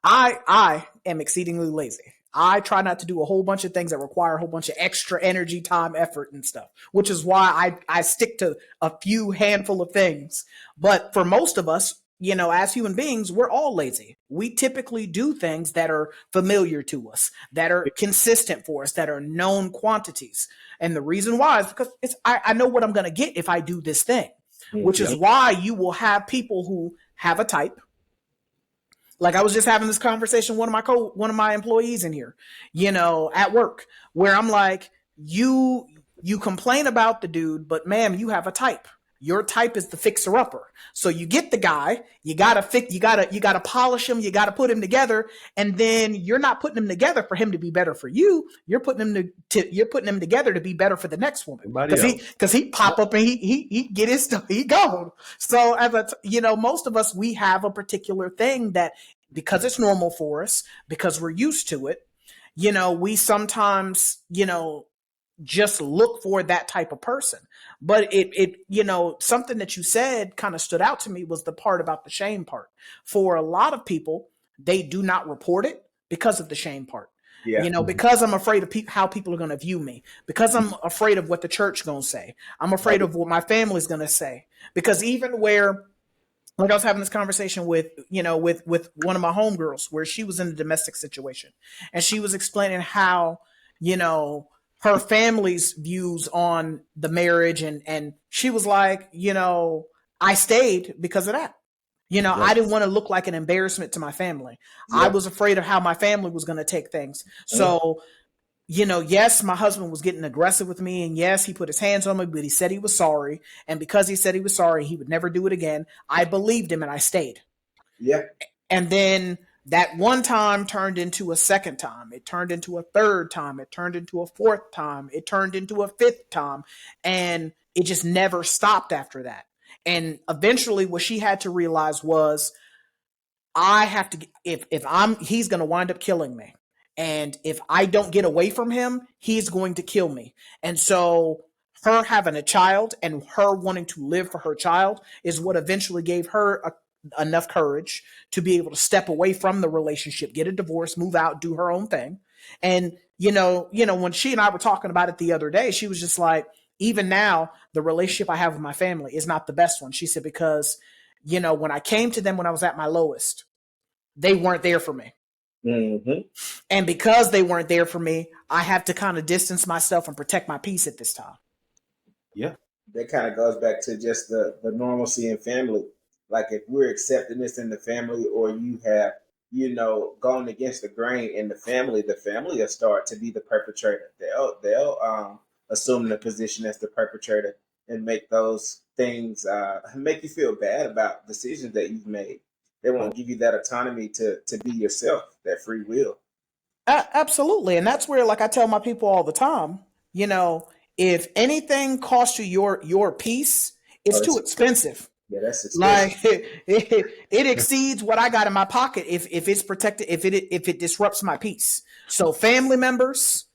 I am exceedingly lazy. I try not to do a whole bunch of things that require a whole bunch of extra energy, time, effort, and stuff, which is why I stick to a few handful of things. But for most of us, as human beings, we're all lazy. We typically do things that are familiar to us, that are consistent for us, that are known quantities. And the reason why is because I know what I'm going to get if I do this thing, which is why you will have people who have a type. Like I was just having this conversation with one of my employees in here, at work, where I'm like, you complain about the dude, but ma'am, you have a type. Your type is the fixer upper. So you get the guy, you gotta polish him, you gotta put him together, and then you're not putting him together for him to be better for you. You're putting him together to be better for the next woman. Because he pop up and he get his stuff, he go. So most of us, we have a particular thing that, because it's normal for us, because we're used to it, we sometimes, just look for that type of person. But it something that you said kind of stood out to me was the part about the shame part. For a lot of people, they do not report it because of the shame part. Yeah. Because I'm afraid of how people are going to view me, because I'm afraid of what the church going to say. I'm afraid of what my family's going to say, because even where, like I was having this conversation with one of my homegirls where she was in a domestic situation, and she was explaining how, her family's views on the marriage. And she was like, I stayed because of that. I didn't want to look like an embarrassment to my family. Yeah. I was afraid of how my family was going to take things. So, yes, my husband was getting aggressive with me, and yes, he put his hands on me, but he said he was sorry. And because he said he was sorry, he would never do it again. I believed him and I stayed. Yeah. And then that one time turned into a second time. It turned into a third time. It turned into a fourth time. It turned into a fifth time. And it just never stopped after that. And eventually what she had to realize was, I have to, he's going to wind up killing me. And if I don't get away from him, he's going to kill me. And so her having a child and her wanting to live for her child is what eventually gave her enough courage to be able to step away from the relationship, get a divorce, move out, do her own thing. And, when she and I were talking about it the other day, she was just like, even now, the relationship I have with my family is not the best one. She said, because, when I came to them when I was at my lowest, they weren't there for me. Mm-hmm. And because they weren't there for me, I have to kind of distance myself and protect my peace at this time. Yeah. That kind of goes back to just the normalcy in family. Like if we're accepting this in the family, or you have, gone against the grain in the family will start to be the perpetrator. They'll assume the position as the perpetrator and make those things make you feel bad about decisions that you've made. They won't give you that autonomy to be yourself, that free will. Absolutely. And that's where, like I tell my people all the time, if anything costs you your peace, it's too expensive. Yeah, that's expensive. Like it exceeds what I got in my pocket if it's protected, if it disrupts my peace. So family members,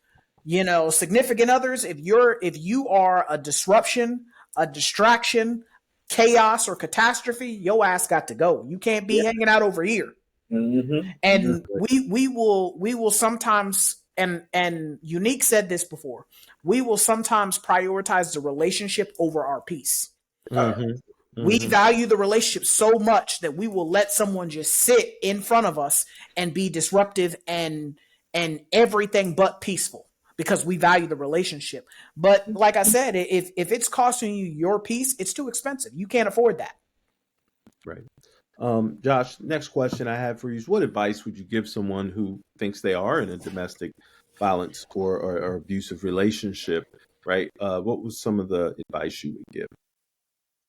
significant others, if you are a disruption, a distraction, chaos, or catastrophe, your ass got to go. You can't be hanging out over here. Mm-hmm. And we will sometimes, and Unique said this before, we will sometimes prioritize the relationship over our peace. Mm-hmm. We Mhm. value the relationship so much that we will let someone just sit in front of us and be disruptive and everything but peaceful because we value the relationship. But like I said, if it's costing you your peace, it's too expensive. You can't afford that. Right. Josh, next question I have for you is, what advice would you give someone who thinks they are in a domestic violence or abusive relationship, right? What was some of the advice you would give?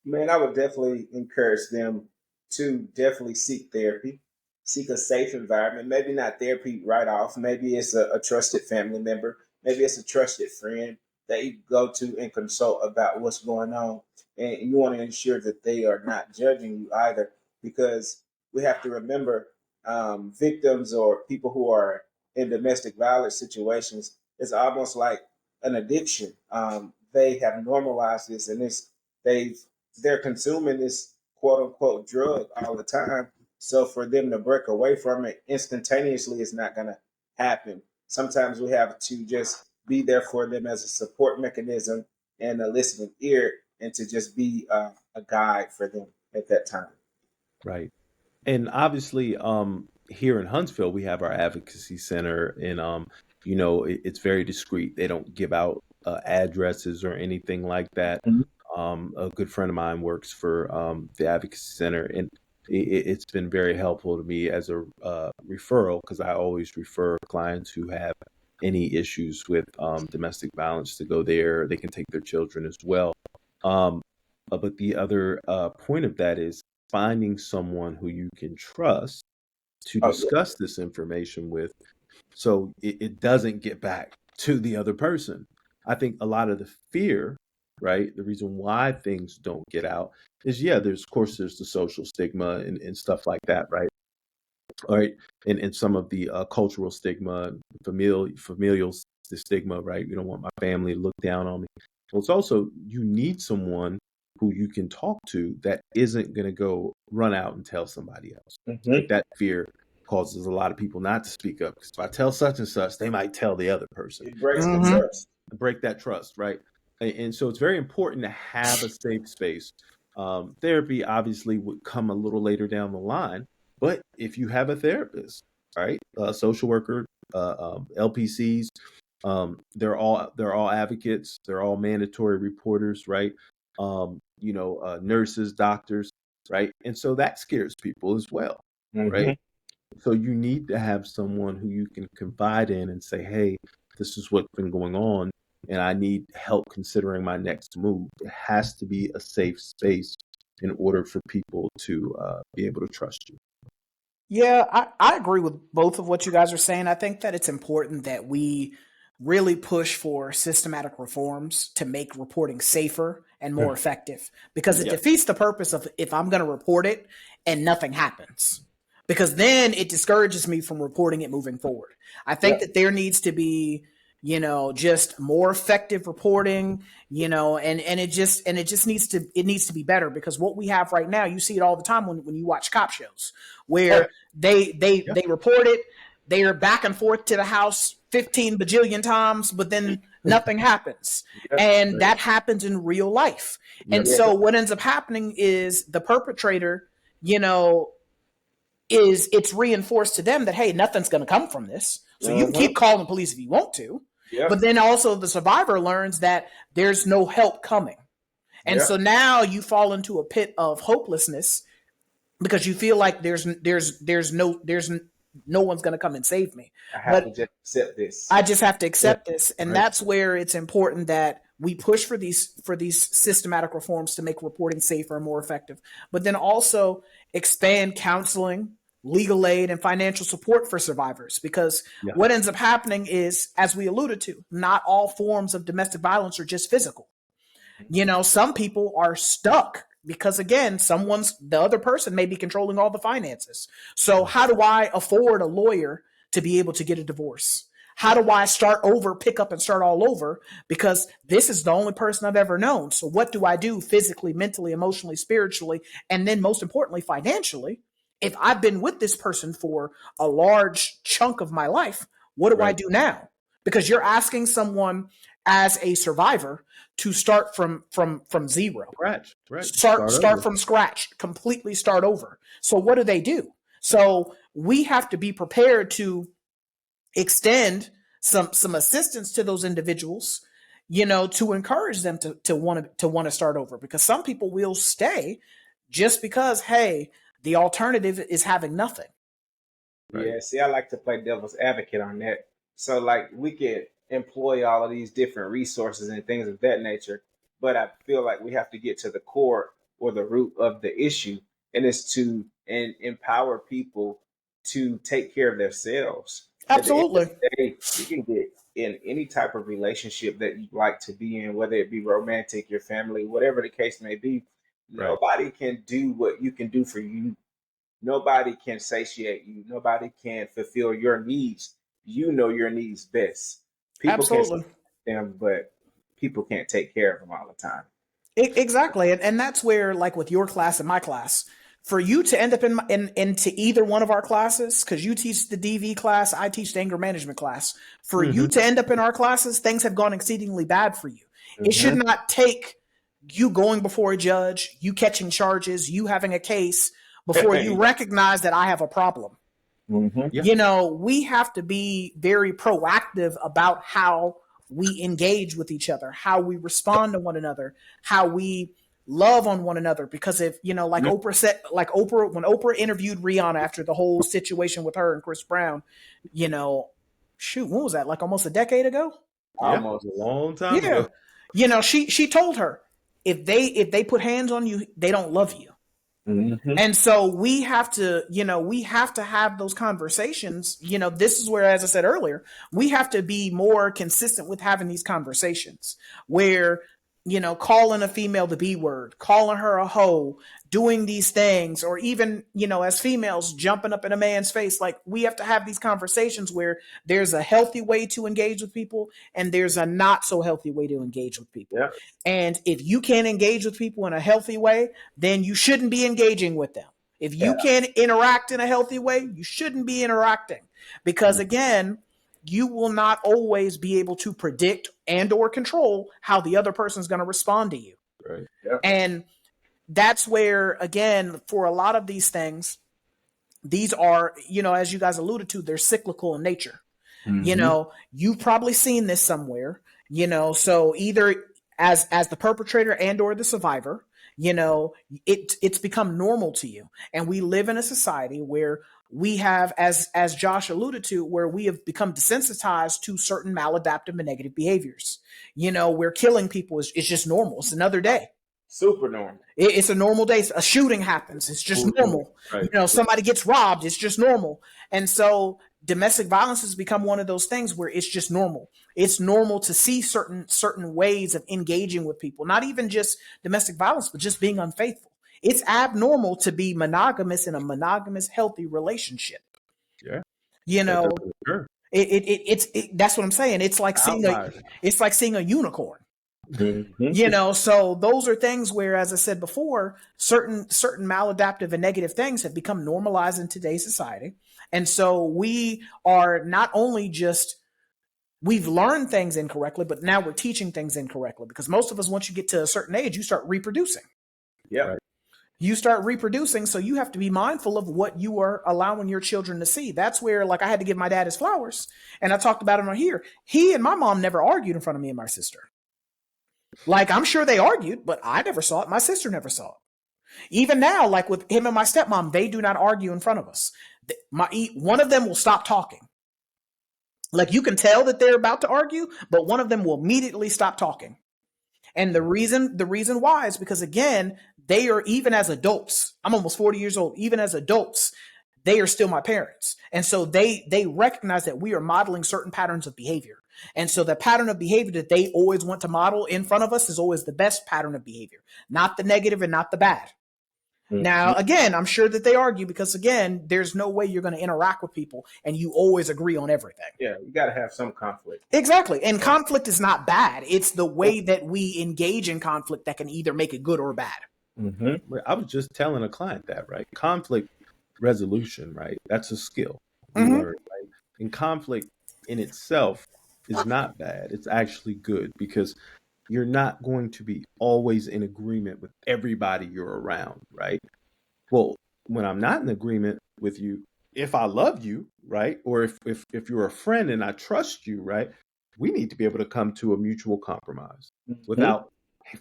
Man, I would definitely encourage them to definitely seek therapy, seek a safe environment. Maybe not therapy right off. Maybe it's a trusted family member. Maybe it's a trusted friend that you go to and consult about what's going on. And you want to ensure that they are not judging you either, because we have to remember victims or people who are in domestic violence situations, it's almost like an addiction. They have normalized this, and they've they're consuming this quote unquote drug all the time. So for them to break away from it instantaneously is not going to happen. Sometimes we have to just be there for them as a support mechanism and a listening ear, and to just be a guide for them at that time. Right. And obviously, here in Huntsville, we have our advocacy center, and it's very discreet. They don't give out addresses or anything like that. Mhm. A good friend of mine works for the advocacy center, and it's been very helpful to me as a referral, because I always refer clients who have any issues with domestic violence to go there. They can take their children as well. Um, but the other point of that is finding someone who you can trust to Oh, yeah. discuss this information with, so it doesn't get back to the other person. I think a lot of the fear, right, the reason why things don't get out is, yeah, there's, of course, there's the social stigma and stuff like that, right? All right. And some of the cultural stigma, familial stigma, right? You don't want my family to look down on me. Well, it's also, you need someone who you can talk to that isn't going to go run out and tell somebody else. I think Mhm. that fear causes a lot of people not to speak up, because if I tell such and such, they might tell the other person. It breaks the Mm-hmm. trust. Break that trust, right? And so it's very important to have a safe space. Therapy obviously would come a little later down the line, but if you have a therapist, right, a social worker, LPCs, they're all advocates, they're all mandatory reporters, right? Nurses, doctors, right? And so that scares people as well, right? Mhm. So you need to have someone who you can confide in and say, hey, this is what's been going on, and I need help considering my next move. It has to be a safe space in order for people to be able to trust you. Yeah, I agree with both of what you guys are saying. I think that it's important that we really push for systematic reforms to make reporting safer and more effective, because it Yeah, defeats the purpose of, if I'm going to report it and nothing happens, because then it discourages me from reporting it moving forward. I think Yep. that there needs to be, just more effective reporting, and it just needs to be better, because what we have right now, you see it all the time when you watch cop shows Oh, where they they yeah, they report it, they are back and forth to the house 15 bajillion times, but then nothing happens. yeah. And right. that happens in real life. And Yep, Yeah. so what ends up happening is the perpetrator, you know, is it's reinforced to them that, hey, nothing's going to come from this. So you can Mhm. keep calling the police if you want to. But Yep. then also the survivor learns that there's no help coming. And so Yep. now you fall into a pit of hopelessness because you feel like there's no one's going to come and save me. I have to But just accept this. I just have to yeah, accept this, and right, that's where it's important that we push for these systematic reforms to make reporting safer and more effective. But then also expand counseling, legal aid, and financial support for survivors, because yeah, what ends up happening is, as we alluded to, not all forms of domestic violence are just physical. Some people are stuck because, again, the other person may be controlling all the finances. So right, how do I afford a lawyer to be able to get a divorce? How do I start over, pick up and start all over? Because this is the only person I've ever known. So what do I do physically, mentally, emotionally, spiritually, and then most importantly, financially? If I've been with this person for a large chunk of my life, what do I right, do now? because you're asking someone as a survivor to start from zero. Scratch, right? Start from scratch, completely start over. So what do? So we have to be prepared to extend some assistance to those individuals, to encourage them to want to start over, because some people will stay just because, hey, the alternative is having nothing. Right. Yeah, see, I like to play devil's advocate on that. So, like, we could employ all of these different resources and things of that nature, but I feel like we have to get to the core or the root of the issue, and it's to empower people to take care of themselves. At the end of Absolutely. the day, you can get in any type of relationship that you like to be in, whether it be romantic, your family, whatever the case may be. Right. Nobody can do what you can do for you. Nobody can satiate you. Nobody can fulfill your needs. You know your needs best. People can Absolutely. them, but people can't take care of them all the time. Exactly. And that's where, like with your class and my class, for you to end up into either one of our classes, because you teach the DV class, I teach the anger management class. For you to end up in our classes, things have gone exceedingly bad for you. It should not take you going before a judge, you catching charges, you having a case before you recognize that I have a problem. Yeah. We have to be very proactive about how we engage with each other, how we respond to one another, how we love on one another. Because if, like Oprah said, when Oprah interviewed Rihanna after the whole situation with her and Chris Brown, shoot, when was that? Like almost a decade ago? Almost a long time ago. She told her, if they put hands on you, they don't love you. And so we have to have those conversations. This is where, as I said earlier, we have to be more consistent with having these conversations where, calling a female the B word, calling her a hoe, doing these things, or even, as females jumping up in a man's face. Like, we have to have these conversations where there's a healthy way to engage with people and there's a not so healthy way to engage with people. Yeah. And if you can't engage with people in a healthy way, then you shouldn't be engaging with them. If you can't interact in a healthy way, you shouldn't be interacting, because again, you will not always be able to predict and or control how the other person is going to respond to you. Right. Yeah. And that's where, again, for a lot of these things, these are, as you guys alluded to, they're cyclical in nature. You've probably seen this somewhere, so either as the perpetrator and or the survivor, it's become normal to you. And we live in a society where we have, as Josh alluded to, where we have become desensitized to certain maladaptive and negative behaviors. Where killing people is just normal. It's another day. Super normal. It's a normal day. A shooting happens. It's just normal. Right. Somebody gets robbed. It's just normal. And so domestic violence has become one of those things where it's just normal. It's normal to see certain ways of engaging with people, not even just domestic violence, but just being unfaithful. It's abnormal to be monogamous in a monogamous, healthy relationship. Yeah. Sure. That's what I'm saying. It's like seeing a unicorn. So those are things where, as I said before, certain maladaptive and negative things have become normalized in today's society. And so we are not only just, we've learned things incorrectly, but now we're teaching things incorrectly, because most of us, once you get to a certain age, you start reproducing. Yeah. Right. You start reproducing. So you have to be mindful of what you are allowing your children to see. That's where, like, I had to give my dad his flowers, and I talked about it on here. He and my mom never argued in front of me and my sister. Like, I'm sure they argued, but I never saw it. My sister never saw it. Even now, like with him and my stepmom, they do not argue in front of us. One of them will stop talking. Like, you can tell that they're about to argue, but one of them will immediately stop talking. And the reason why is because, again, they are, even as adults, I'm almost 40 years old, even as adults, they are still my parents. And so they recognize that we are modeling certain patterns of behavior. And so the pattern of behavior that they always want to model in front of us is always the best pattern of behavior, not the negative and not the bad. Now, again, I'm sure that they argue because, again, there's no way you're going to interact with people and you always agree on everything. Yeah, you got to have some conflict. Exactly. And conflict is not bad. It's the way that we engage in conflict that can either make it good or bad. I was just telling a client that, right? Conflict resolution, right? That's a skill you learn, right? And conflict in itself is not bad. It's actually good because you're not going to be always in agreement with everybody you're around, right? Well, when I'm not in agreement with you, if I love you, right? Or if you're a friend and I trust you, right? We need to be able to come to a mutual compromise Mhm. without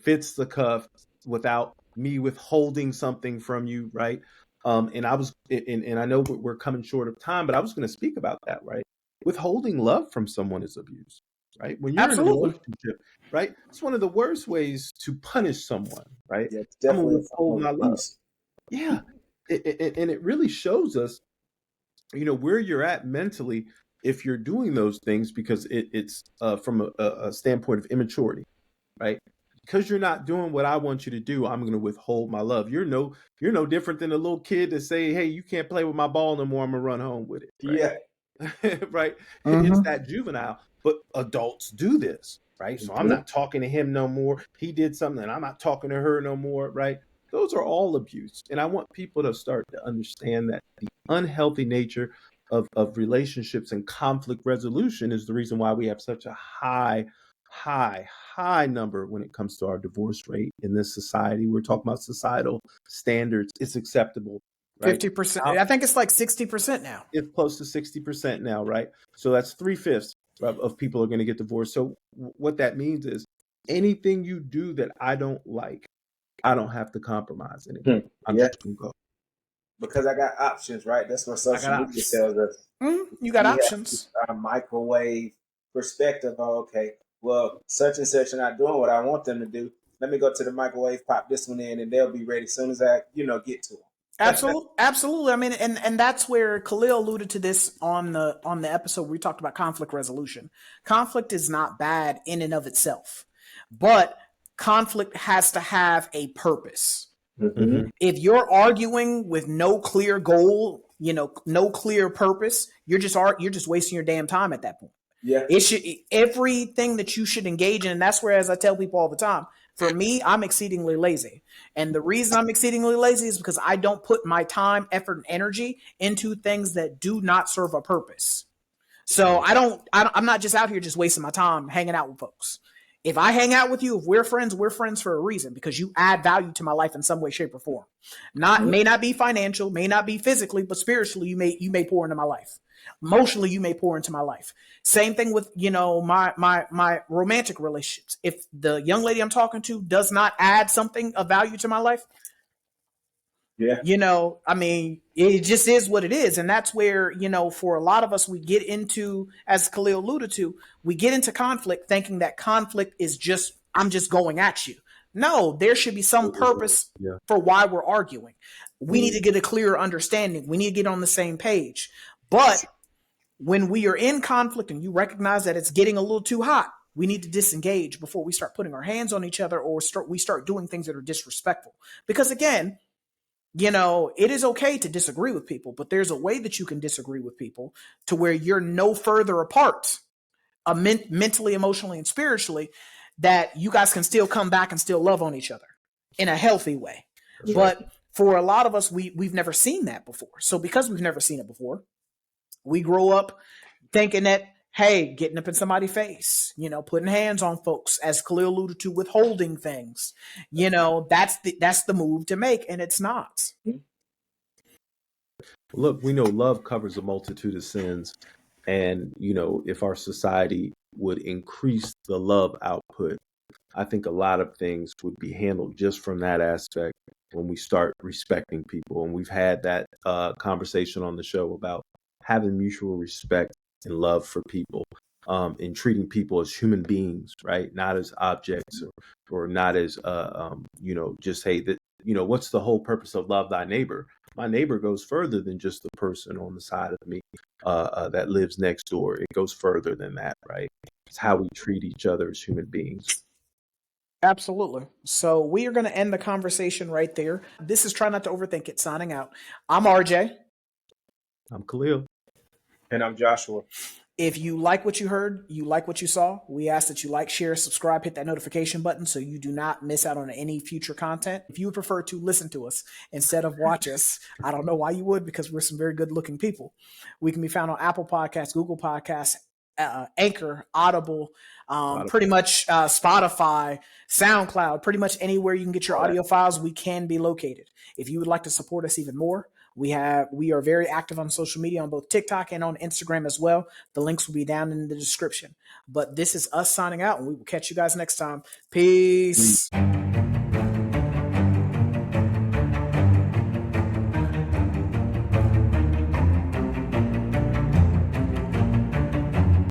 fits the cuff, without me withholding something from you, right? And I know we're coming short of time, but I was going to speak about that, right? Withholding love from someone is abuse, right? When you're in a Absolutely. relationship, right? It's one of the worst ways to punish someone, right? Yeah, it's I'm gonna definitely a withhold form my of love. abuse. Yeah, and it really shows us, where you're at mentally if you're doing those things because it's from a standpoint of immaturity, right? Because you're not doing what I want you to do, I'm going to withhold my love. You're no different than a little kid that say, "Hey, you can't play with my ball no more. I'm gonna run home with it." Right? Yeah. Right? It's Mm-hmm. that juvenile, but adults do this, right? So I'm Mhm. not talking to him no more. He did something, and I'm not talking to her no more, right? Those are all abuse. And I want people to start to understand that the unhealthy nature of relationships and conflict resolution is the reason why we have such a high number when it comes to our divorce rate in this society. We're talking about societal standards. It's acceptable, right? 50%. I think it's like 60% now. It's close to 60% now, right? So that's 3/5 of people are going to get divorced. So what that means is anything you do that I don't like, I don't have to compromise anymore. I'm Yeah, just going to go. because I got options, right? That's what I got social media options. tells us. You got We have this options. microwave perspective. Oh, okay, well, such and such are not doing what I want them to do. Let me go to the microwave, pop this one in, and they'll be ready as soon as I, get to them. Absolutely, absolutely. I mean, and that's where Khalil alluded to this on the episode where we talked about conflict resolution. Conflict is not bad in and of itself, but conflict has to have a purpose. Hmm. Hmm. If you're arguing with no clear goal, no clear purpose, you're just wasting your damn time at that point. Yeah. It should everything that you should engage in, and that's where, as I tell people all the time, for me, I'm exceedingly lazy. And the reason I'm exceedingly lazy is because I don't put my time, effort, and energy into things that do not serve a purpose. So I'm not just out here just wasting my time hanging out with folks. If I hang out with you, if we're friends for a reason because you add value to my life in some way, shape, or form. Not Mhm. may not be financial, may not be physically, but spiritually, you may pour into my life. Emotionally, you may pour into my life. Same thing with my romantic relationships. If the young lady I'm talking to does not add something of value to my life, Yeah. I mean, it just is what it is. And that's where, for a lot of us, we get into, as Khalil alluded to, we get into conflict thinking that conflict is just, I'm just going at you. No, there should be some purpose Yeah. for why we're arguing. We need Mm. to get a clearer understanding. We need to get on the same page. But when we are in conflict and you recognize that it's getting a little too hot, we need to disengage before we start putting our hands on each other or we start doing things that are disrespectful. Because again, it is okay to disagree with people, but there's a way that you can disagree with people to where you're no further apart, mentally, emotionally, and spiritually, that you guys can still come back and still love on each other in a healthy way. That's right. But for a lot of us, we've never seen that before. So because we've never seen it before, we grow up thinking that, hey, getting up in somebody's face, putting hands on folks, as Khalil alluded to, withholding things, that's the move to make, and it's not. Look, we know love covers a multitude of sins. And, if our society would increase the love output, I think a lot of things would be handled just from that aspect when we start respecting people. And we've had that conversation on the show about having mutual respect and love for people, and treating people as human beings, right? Not as objects or not as, just, hey, that, what's the whole purpose of love thy neighbor? My neighbor goes further than just the person on the side of me that lives next door. It goes further than that, right? It's how we treat each other as human beings. Absolutely. So we are going to end the conversation right there. This is Try Not to Overthink It, signing out. I'm RJ. I'm Khalil. And I'm Joshua. If you like what you heard, you like what you saw, we ask that you like, share, subscribe, hit that notification button so you do not miss out on any future content. If you would prefer to listen to us instead of watch us, I don't know why you would, because we're some very good looking people. We can be found on Apple Podcasts, Google Podcasts, Anchor, Audible, pretty much Spotify, SoundCloud, pretty much anywhere you can get your audio files, we can be located. If you would like to support us even more, we are very active on social media on both TikTok and on Instagram as well. The links will be down in the description. But this is us signing out, and we will catch you guys next time. Peace.